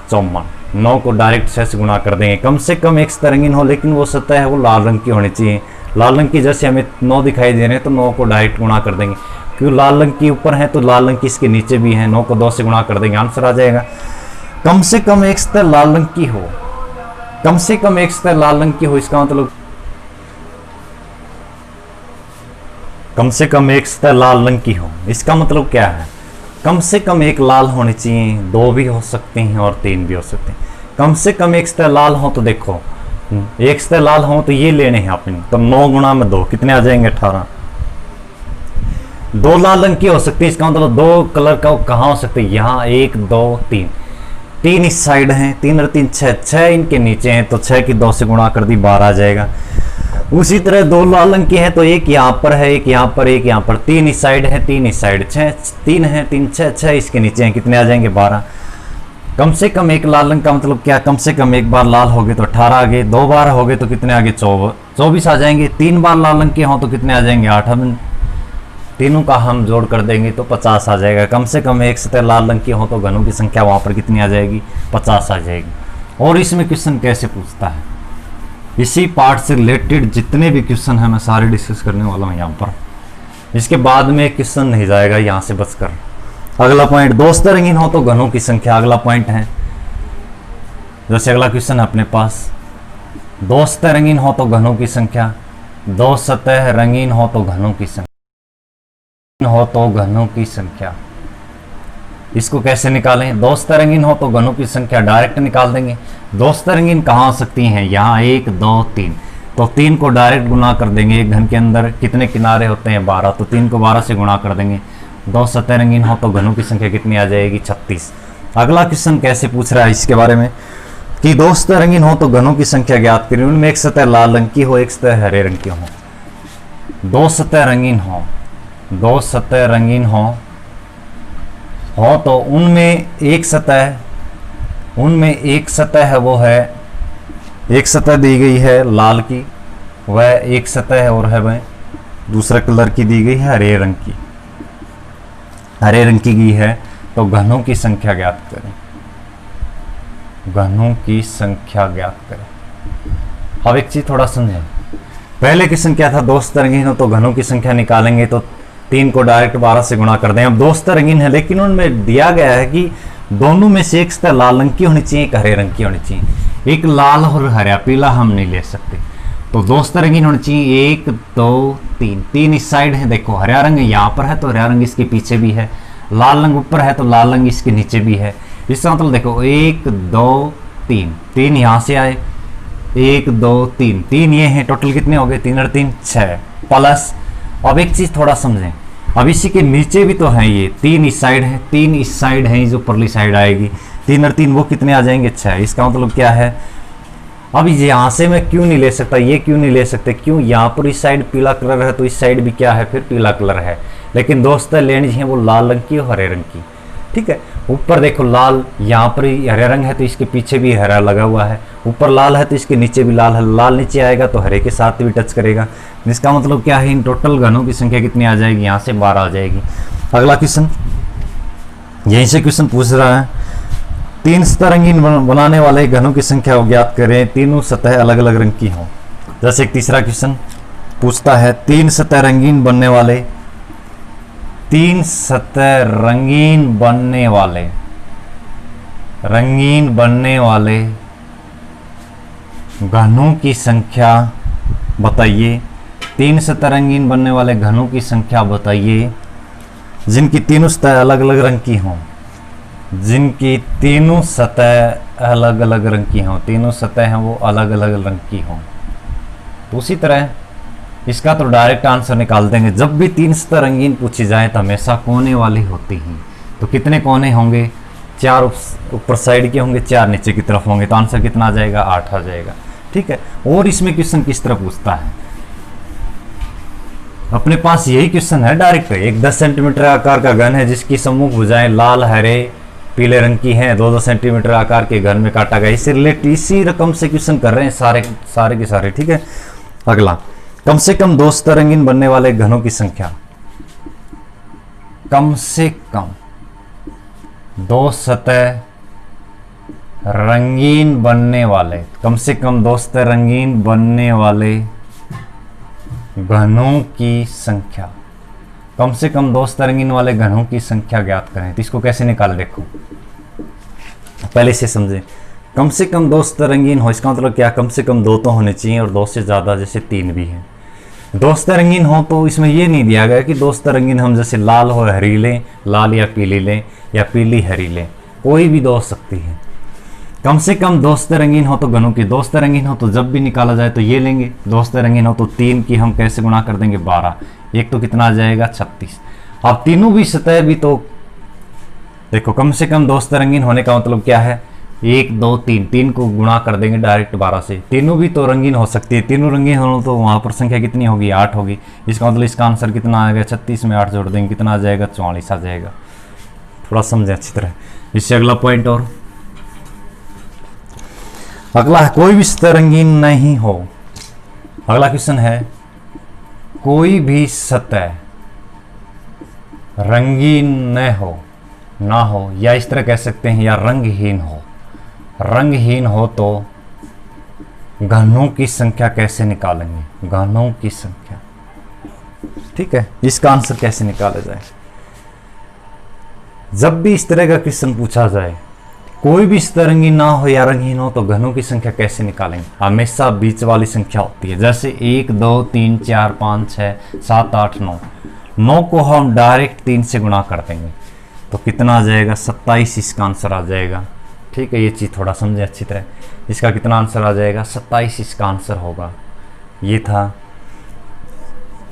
54, 9 को डायरेक्ट 6 से गुणा कर देंगे। कम से कम एक रंगीन हो, लेकिन वो सतह है वो लाल रंग की होनी चाहिए। लाल रंग की जैसे हमें 9 दिखाई दे रहे हैं तो 9 को डायरेक्ट गुणा कर देंगे, क्योंकि लाल रंग की ऊपर है तो लाल रंग की इसके नीचे भी है, 9 को 2 से गुणा कर देंगे, आंसर आ जाएगा। कम से कम एक सतह लाल रंग की हो, कम से कम एक सतह लाल रंग की हो, इसका मतलब कम से कम एक सतह लाल रंग की हो, इसका मतलब क्या है, कम से कम एक लाल होनी चाहिए, 2 भी हो सकते हैं और 3 भी हो सकते हैं। कम से कम एक सतह लाल हो तो देखो, एक सतह लाल हो तो ये लेने हैं अपने, तो 9 गुणा में 2 कितने आ जाएंगे, 18। 2 लाल रंग की हो सकती है, इसका मतलब 2 कलर का कहाँ हो सकते हैं, यहाँ 1 2 3, 3 इस साइड हैं, 3 और 3 6, 6 इनके नीचे हैं, तो 6 की 2 से गुणा कर दी, 12 आ जाएगा। उसी तरह 2 लाल रंग की है तो एक यहाँ पर है, एक यहाँ पर, एक यहाँ पर, 3 इस साइड है, 3 इस साइड, 6 3 है, 3 6 6 इसके नीचे हैं, कितने आ जाएंगे, 12। कम से कम एक लाल रंग का मतलब क्या, कम से कम एक बार लाल हो गए तो 18 आ गए, 2 बार हो गए तो कितने आ गए, 24 आ जाएंगे। 3 बार लाल रंग के हों तो कितने आ जाएंगे, 8। हम तीनों का हम जोड़ कर देंगे तो 50 आ जाएगा। कम से कम एक सतह लाल रंग की हो तो घनों की संख्या वहाँ पर कितनी आ जाएगी, 50 आ जाएगी। और इसमें क्वेश्चन कैसे पूछता है, इसी पार्ट से रिलेटेड जितने भी क्वेश्चन हैं मैं सारे डिस्कस करने वाला हूँ यहाँ पर। इसके बाद में क्वेश्चन नहीं जाएगा यहाँ से बचकर। अगला पॉइंट, 2 सतह रंगीन हो तो घनों की संख्या, अगला पॉइंट है। जैसे अगला क्वेश्चन है अपने पास, 2 सतह रंगीन हो तो घनों की संख्या, 2 सतह रंगीन हो तो घनों की संख्या, हो तो घनों की संख्या, इसको कैसे निकालें। 2 सतह रंगीन हो तो घनों की संख्या डायरेक्ट निकाल देंगे। 2 सतह रंगीन कहाँ हो सकती हैं, यहाँ 1 2 3, तो 3 को डायरेक्ट गुणा कर देंगे। एक घन के अंदर कितने किनारे होते हैं, 12, तो 3 को 12 से गुणा कर देंगे। 2 सतह रंगीन हो तो घनों की संख्या कितनी आ जाएगी, 36। अगला क्वेश्चन कैसे पूछ रहा है इसके बारे में कि 2 सतह रंगीन हो तो घनों की संख्या ज्ञात करें। उनमें एक सतह लाल रंग की हो, एक सतह हरे रंग की हो। 2 सतह रंगीन हो, 2 सतह रंगीन हो तो उनमें एक सतह है वो है, एक सतह दी गई है लाल की, वह एक सतह है और है वह दूसरा कलर की दी गई है हरे रंग की, हरे रंग की गई है। तो घनों की संख्या ज्ञात करें, घनों की संख्या ज्ञात करें। अब एक चीज थोड़ा समझें, पहले क्वेश्चन क्या था, 2 सतह रंगीन हो तो घनों की संख्या निकालेंगे तो 3 को डायरेक्ट 12 से गुणा कर दें। अब 2 सतह रंगीन है लेकिन उनमें दिया गया है कि दोनों में से एक सतह लाल रंग की होनी चाहिए, एक हरे रंग की होनी चाहिए। एक लाल और हरा, पीला हम नहीं ले सकते, तो 2 सतह रंगीन होनी चाहिए। 1 2 3, 3 इस साइड है, देखो हरा रंग यहाँ पर है तो हरा रंग इसके पीछे भी है, लाल रंग ऊपर है तो लाल रंग इसके नीचे भी है। इसका मतलब देखो 1 2 3, 3 यहाँ से आए, 1 2 3, 3 ये हैं, टोटल कितने हो गए, 3 और 3 6 प्लस। अब एक चीज थोड़ा समझें, अब इसी के नीचे भी तो है ये 3 इस साइड है, 3 इस साइड है, जो परली साइड आएगी 3 और 3 वो कितने आ जाएंगे, 6। इसका मतलब क्या है, अब यहाँ से मैं क्यों नहीं ले सकता, ये क्यों नहीं ले सकते, क्यों, यहाँ पर इस साइड पीला कलर है तो इस साइड भी क्या है, फिर पीला कलर है। लेकिन 2 सतह लेनी है वो लाल रंग की और हरे रंग की, ठीक है। ऊपर देखो लाल, यहाँ पर हरे रंग है तो इसके पीछे भी हरा लगा हुआ है, ऊपर लाल है तो इसके नीचे भी लाल है, लाल नीचे आएगा तो हरे के साथ भी टच करेगा। इसका मतलब क्या है, इन टोटल घनों की संख्या कितनी आ जाएगी, यहाँ से 12 आ जाएगी। अगला क्वेश्चन, यहीं से क्वेश्चन पूछ रहा है, 3 सतह रंगीन बनाने वाले घनों की संख्या ज्ञात करें, तीनों सतह अलग अलग रंग की हों। जैसे एक तीसरा क्वेश्चन पूछता है, 3 सतह रंगीन बनने वाले, 3 सतह रंगीन बनने वाले घनों की संख्या बताइए। 3 सतह रंगीन बनने वाले घनों की संख्या बताइए जिनकी तीनों सतह अलग अलग रंग की हों, जिनकी तीनों सतह अलग अलग रंग की हों, तीनों सतह हैं वो अलग अलग रंग की हों। तो उसी तरह इसका तो डायरेक्ट आंसर निकाल देंगे। जब भी 3 सतह रंगीन पूछी जाए तो हमेशा कोने वाली होती हैं। तो कितने कोने होंगे? 4 ऊपर साइड के होंगे, 4 नीचे की तरफ होंगे, तो आंसर कितना आ जाएगा? 8 आ जाएगा। ठीक है। और इसमें क्वेश्चन किस तरह पूछता है, अपने पास यही क्वेश्चन है डायरेक्ट। एक 10 सेंटीमीटर आकार का घन है जिसकी सम्मुख भुजाएं लाल, हरे, पीले रंग की हैं। 2-2 सेंटीमीटर आकार के घन में काटा गया। इससे रिलेटेड इसी रकम से क्वेश्चन कर रहे हैं सारे के सारे। ठीक है। अगला, कम से कम 2 सतह रंगीन बनने वाले घनों की संख्या। कम से कम 2 सतह रंगीन बनने वाले, कम से कम 2 सतह रंगीन बनने वाले घनों की संख्या। कम से कम 2 सतह रंगीन वाले घनों की संख्या ज्ञात करें। तो इसको कैसे निकाल, देखो पहले से समझे। कम से कम 2 सतह रंगीन हो, इसका मतलब क्या? कम से कम 2 तो होने चाहिए और 2 से ज़्यादा, जैसे 3 भी हैं। 2 सतह रंगीन हो तो इसमें ये नहीं दिया गया कि 2 सतह रंगीन हम जैसे लाल हो हरी लें, लाल या पीली लें, या पीली हरी लें, कोई भी 2 हो सकती है। कम से कम 2 सतह रंगीन हो तो घनों की, 2 सतह रंगीन हो तो जब भी निकाला जाए तो ये लेंगे। 2 सतह रंगीन हो तो 3 की हम कैसे गुणा कर देंगे? 12। एक तो कितना आ जाएगा? 36। अब तीनों भी सतह भी तो देखो, कम से कम 2 सतह रंगीन होने का मतलब क्या है? 1 2 3, 3 को गुणा कर देंगे डायरेक्ट 12 से। तीनों भी तो रंगीन हो सकती है। तीनों रंगीन हो तो वहां पर संख्या कितनी होगी? 8 होगी। इसका मतलब इसका आंसर कितना आएगा? 36 में 8 जोड़ देंगे, कितना आ जाएगा? 44 आ जाएगा। थोड़ा समझे अच्छी तरह। इससे अगला पॉइंट और अगला है, कोई भी सतह रंगीन नहीं हो। अगला क्वेश्चन है, कोई भी सतह रंगीन ना हो, या इस तरह कह सकते हैं, या रंगहीन हो। रंगहीन हो तो घनों की संख्या कैसे निकालेंगे? घनों की संख्या। ठीक है। इसका आंसर कैसे निकाला जाए? जब भी इस तरह का क्वेश्चन पूछा जाए, कोई भी सतह रंगीन ना हो या रंगहीन हो तो घनों की संख्या कैसे निकालेंगे? हमेशा बीच वाली संख्या होती है। जैसे 1 2 3 4 5 6 7 8 9। 9 को हम डायरेक्ट 3 से गुणा कर देंगे तो कितना आ जाएगा? 27 इसका आंसर आ जाएगा। ठीक है। ये चीज़ थोड़ा समझे अच्छी तरह। इसका कितना आंसर आ जाएगा? 27 इसका आंसर होगा। ये था।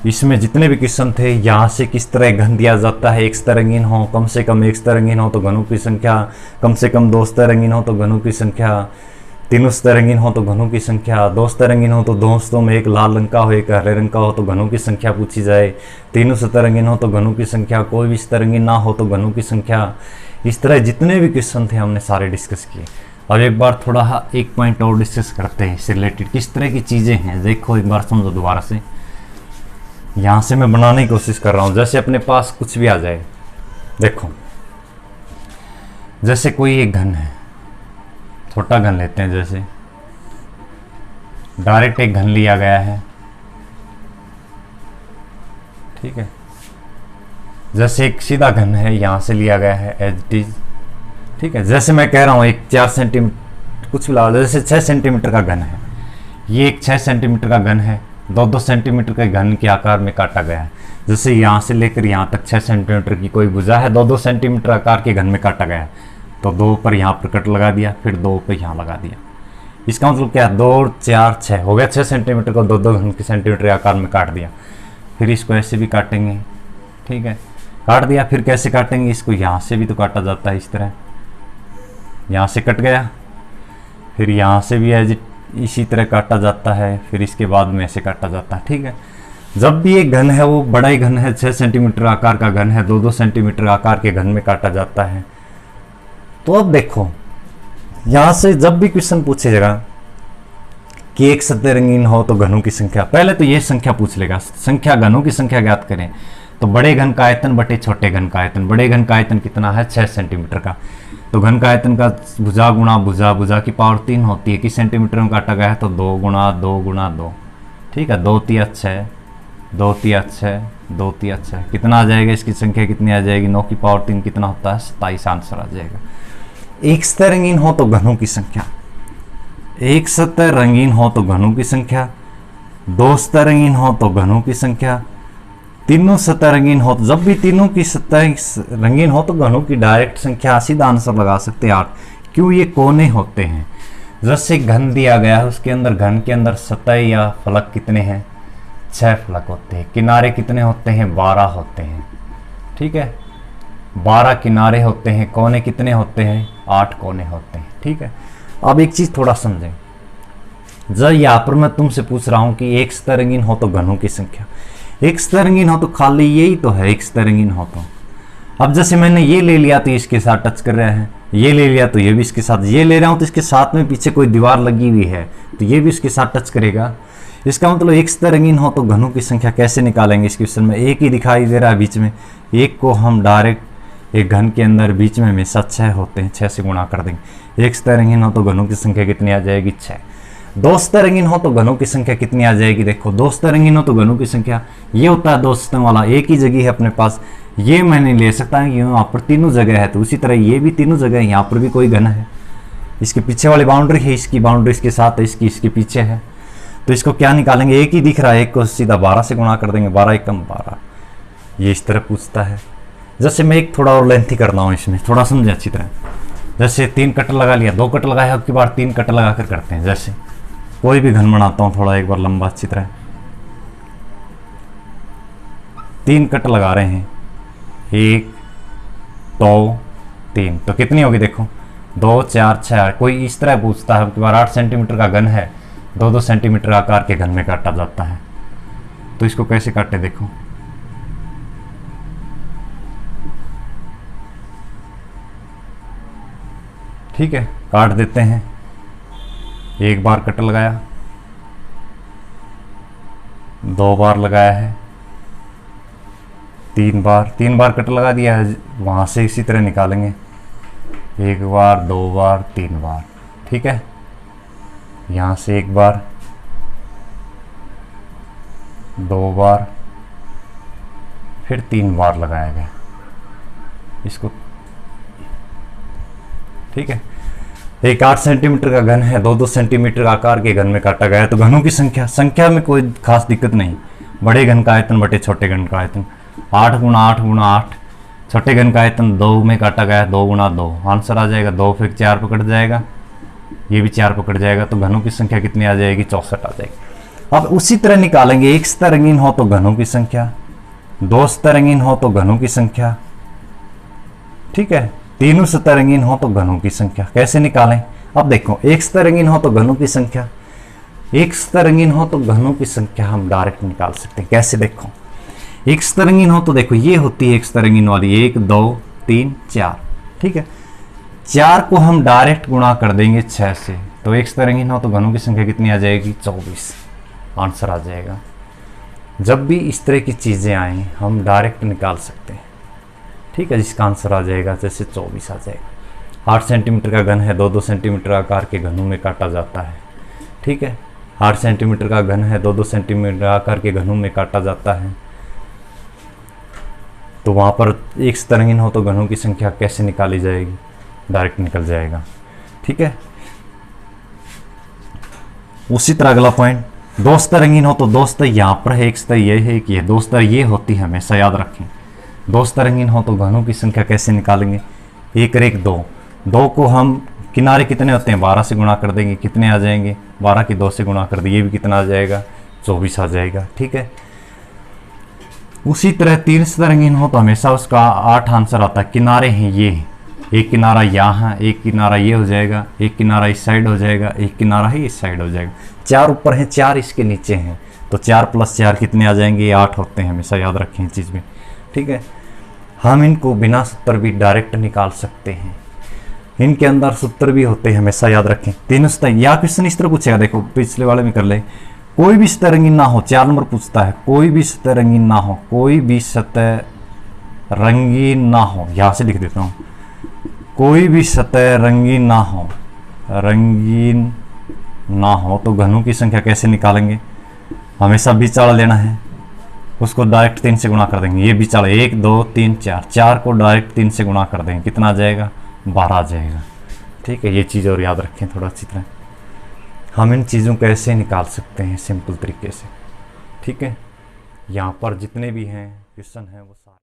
इसमें जितने भी क्वेश्चन थे, यहाँ से किस तरह घन दिया जाता है। एक सतह रंगीन हो, कम से कम 1 सतह रंगीन हो तो घनों की संख्या, कम से कम 2 सतह रंगीन हो तो घनों की संख्या, 3 सतह रंगीन हो तो घनों की संख्या, 2 सतह रंगीन हो तो 2 सतहों में एक लाल रंग का हो एक हरे रंग का हो तो घनों की संख्या पूछी जाए। 3 सतह रंगीन हो तो घनों की संख्या, कोई भी सतह रंगीन ना हो तो घनों की संख्या। इस तरह जितने भी क्वेश्चन थे हमने सारे डिस्कस किए। और एक बार थोड़ा एक पॉइंट और डिस्कस करते हैं इससे रिलेटेड, किस तरह की चीज़ें हैं। देखो एक बार समझो दोबारा से। यहाँ से मैं बनाने की कोशिश कर रहा हूँ। जैसे अपने पास कुछ भी आ जाए, देखो जैसे कोई एक घन है, छोटा घन लेते हैं। जैसे डायरेक्ट एक घन लिया गया है। ठीक है। जैसे एक सीधा घन है, यहाँ से लिया गया है एज इट इज। ठीक है। जैसे मैं कह रहा हूँ एक 4 सेंटीमीटर कुछ भी ला, जैसे 6 सेंटीमीटर का घन है। ये एक 6 सेंटीमीटर का घन है, 2-2 सेंटीमीटर के घन के आकार में काटा गया है। जैसे यहाँ से लेकर यहाँ तक 6 सेंटीमीटर की कोई भुजा है, 2-2 सेंटीमीटर आकार के घन में काटा गया है। तो 2 पर यहाँ पर कट लगा दिया, फिर 2 पर यहाँ लगा दिया। इसका मतलब क्या है? 2 4 6 हो गया। 6 सेंटीमीटर को 2-2 घन के सेंटीमीटर आकार में काट दिया। फिर इसको ऐसे भी काटेंगे। ठीक है। काट दिया, फिर कैसे काटेंगे इसको? यहाँ से भी तो काटा जाता है इस तरह। यहाँ से कट गया, फिर यहाँ से भी एज इसी तरह काटा जाता है, फिर इसके बाद में ऐसे काटा जाता है। ठीक है। जब भी एक घन है वो बड़ा ही घन है, 6 सेंटीमीटर आकार का घन है, 2-2 सेंटीमीटर आकार के घन में काटा जाता है। तो अब देखो यहाँ से जब भी क्वेश्चन पूछेगा कि एक सतह रंगीन हो तो घनों की संख्या, पहले तो ये संख्या पूछ लेगा। संख्या, घनों की संख्या ज्ञात करें तो बड़े घन का आयतन बटे छोटे घन का आयतन। बड़े घन का आयतन कितना है? 6 सेंटीमीटर का। तो घन का आयतन का भुजा गुणा भुजा, भुजा की पावर 3 होती है। किस सेंटीमीटर में काटा गया है? तो 2 गुणा 2 गुणा 2। ठीक है। 2 3 6, 2 3 6, 2 3 6, कितना आ जाएगा? इसकी संख्या कितनी आ जाएगी? 9 की पावर 3 कितना होता है? 27 आंसर आ जाएगा। एक सतह रंगीन हो तो घनों की संख्या, एक सतह रंगीन हो तो घनों की संख्या, 2 सतह रंगीन हो तो घनों की संख्या, तीनों सतह रंगीन हो तो, जब भी तीनों की सतह रंगीन हो तो घनों की डायरेक्ट संख्या सीधा आंसर लगा सकते हैं 8। क्यों? ये कोने होते हैं। जैसे घन दिया गया है उसके अंदर, घन के अंदर सतह या फलक कितने हैं? 6 फलक होते हैं। किनारे कितने होते हैं? 12 होते हैं। ठीक है, 12 किनारे होते हैं। कोने कितने होते हैं? 8 कोने होते हैं। ठीक है, अब एक चीज थोड़ा समझें। जब यहाँ पर मैं तुमसे पूछ रहा हूं कि एक सतरंगीन हो तो घनों की संख्या, एक सतरंगीन हो तो खाली यही तो है, एक सतरंगीन हो तो। अब जैसे मैंने ये ले लिया तो इसके साथ टच कर रहा है, ये ले लिया तो ये भी इसके साथ, ये ले रहा हूं तो इसके साथ में पीछे कोई दीवार लगी हुई है तो ये भी इसके साथ टच करेगा। इसका मतलब एक सतरंगीन हो तो घनों की संख्या कैसे निकालेंगे? इस क्वेश्चन में एक ही दिखाई दे रहा है बीच में, एक को हम डायरेक्ट एक घन के अंदर बीच में हमेशा 6 होते हैं, 6 से गुणा कर देंगे। एक सतरंगीन हो तो घनों की संख्या कितनी आ जाएगी? 6। दो सतरंगीन हो तो घनों की संख्या कितनी आ जाएगी? देखो, दो सतरंगीन हो तो घनों की संख्या ये होता है दो सतह वाला, एक ही जगह है अपने पास, ये मैं नहीं ले सकता कि यहाँ पर तीनों जगह है, तो उसी तरह ये भी तीनों जगह है, यहाँ पर भी कोई घन है, इसके पीछे वाली बाउंड्री है, इसकी बाउंड्री इसके साथ है, इसकी इसके पीछे है, तो इसको क्या निकालेंगे? एक ही दिख रहा है, एक को सीधा 12 से गुणा कर देंगे, 12 एकम 12। ये इस तरह पूछता है। जैसे मैं एक थोड़ा और लेंथी करता हूँ, इसमें थोड़ा समझे अच्छी तरह। जैसे 3 कट लगा लिया, 2 कट लगाया, अब की बार 3 कट लगा कर करते हैं। जैसे कोई भी घन बनाता हूँ, थोड़ा एक बार लंबा अच्छी तरह, 3 कट लगा रहे हैं, 1 2 3, तो कितनी होगी? देखो 2 4 6। कोई इस तरह पूछता है, अब की बार 8 सेंटीमीटर का घन है, 2-2 सेंटीमीटर आकार के घन में काटा जाता है, तो इसको कैसे काटे? देखो, ठीक है, काट देते हैं। एक बार कट लगाया, 2 बार लगाया है, 3 बार कट लगा दिया है, वहां से इसी तरह निकालेंगे, 1 बार 2 बार 3 बार। ठीक है, यहां से 1 बार 2 बार फिर 3 बार लगाया गया इसको। ठीक है, एक 8 सेंटीमीटर का घन है, 2-2 सेंटीमीटर आकार के घन में काटा गया है, तो घनों की संख्या में कोई खास दिक्कत नहीं। बड़े घन का आयतन बटे छोटे घन का आयतन, 8 गुणा 8 गुणा 8, छोटे घन का आयतन 2 में काटा गया है, 2 गुणा 2, आंसर आ जाएगा 2, फिर 4 पकड़ जाएगा, ये भी 4 पकड़ जाएगा, तो घनों की संख्या कितनी आ जाएगी? 64 आ जाएगी। अब उसी तरह निकालेंगे, एक सतरंगीन हो तो घनों की संख्या, 2 सतरंगीन हो तो घनों की संख्या, ठीक है, 3 सतरंगीन हो तो घनों की संख्या। कैसे निकालें? अब देखो, एक सतरंगीन हो तो घनों की संख्या, एक सतरंगीन हो तो घनों की संख्या हम डायरेक्ट निकाल सकते हैं। कैसे? देखो, एक सतरंगीन हो तो देखो ये होती है एक सतरंगीन वाली, 1 2 3 4, ठीक है, 4 को हम डायरेक्ट गुणा कर देंगे 6 से, तो एक सतरंगीन हो तो घनों की संख्या कितनी आ जाएगी? 24, आंसर आ जाएगा। जब भी इस तरह की चीजें आए हम डायरेक्ट निकाल सकते हैं। ठीक है, जिसका आंसर आ जाएगा जैसे 24 आ जाएगा। 8 सेंटीमीटर का घन है, 2-2 सेंटीमीटर आकार के घनों में काटा जाता है। ठीक है, 8 सेंटीमीटर का घन है, 2-2 सेंटीमीटर आकार के घनों में काटा जाता है, तो वहां पर एक सतरंगीन हो तो घनों की संख्या कैसे निकाली जाएगी? डायरेक्ट निकल जाएगा। ठीक है, उसी तरह अगला पॉइंट, 2 सतरंगीन हो तो 2 सतह यहाँ पर है, एक सतह ये है, कि 2 सतह ये होती है, हमेशा याद रखें। 2 सतरंगीन हो तो घनों की संख्या कैसे निकालेंगे? 1 और 1 2, 2 को हम किनारे कितने होते हैं? 12 से गुणा कर देंगे, कितने आ जाएंगे? 12 की 2 से गुणा कर देंगे, ये भी कितना आ जाएगा? 24 आ जाएगा। ठीक है, उसी तरह 3 सतरंगीन हो तो हमेशा उसका 8 आंसर आता है। किनारे हैं ये, एक किनारा यहाँ, एक किनारा ये हो जाएगा, एक किनारा इस साइड हो जाएगा, एक किनारा ही इस साइड हो जाएगा। 4 ऊपर हैं, 4 इसके नीचे हैं, तो 4 + 4 कितने आ जाएंगे? ये 8 होते हैं, हमेशा याद रखें इस चीज़ में। ठीक है, हम इनको बिना सूत्र भी डायरेक्ट निकाल सकते हैं, इनके अंदर सूत्र भी होते हैं, हमेशा याद रखें। 3 सतह, या क्वेश्चन इस तरह पूछेगा, देखो पिछले वाले में कर ले, कोई भी सतह रंगीन ना हो, 4 नंबर पूछता है, कोई भी सतह रंगीन ना हो, कोई भी सतह रंगीन ना हो, यहां से लिख देता हूं, कोई भी सतह रंगीन ना हो, रंगीन ना हो तो घनों की संख्या कैसे निकालेंगे? हमेशा बीच वाला लेना है, उसको डायरेक्ट 3 से गुणा कर देंगे, ये बीच वाला 1 2 3 4, 4 को डायरेक्ट 3 से गुणा कर देंगे, कितना आ जाएगा? 12 आ जाएगा। ठीक है, ये चीज़ और याद रखें थोड़ा अच्छी तरह, हम इन चीज़ों को ऐसे निकाल सकते हैं सिंपल तरीके से। ठीक है, यहाँ पर जितने भी हैं क्वेश्चन हैं वो सारे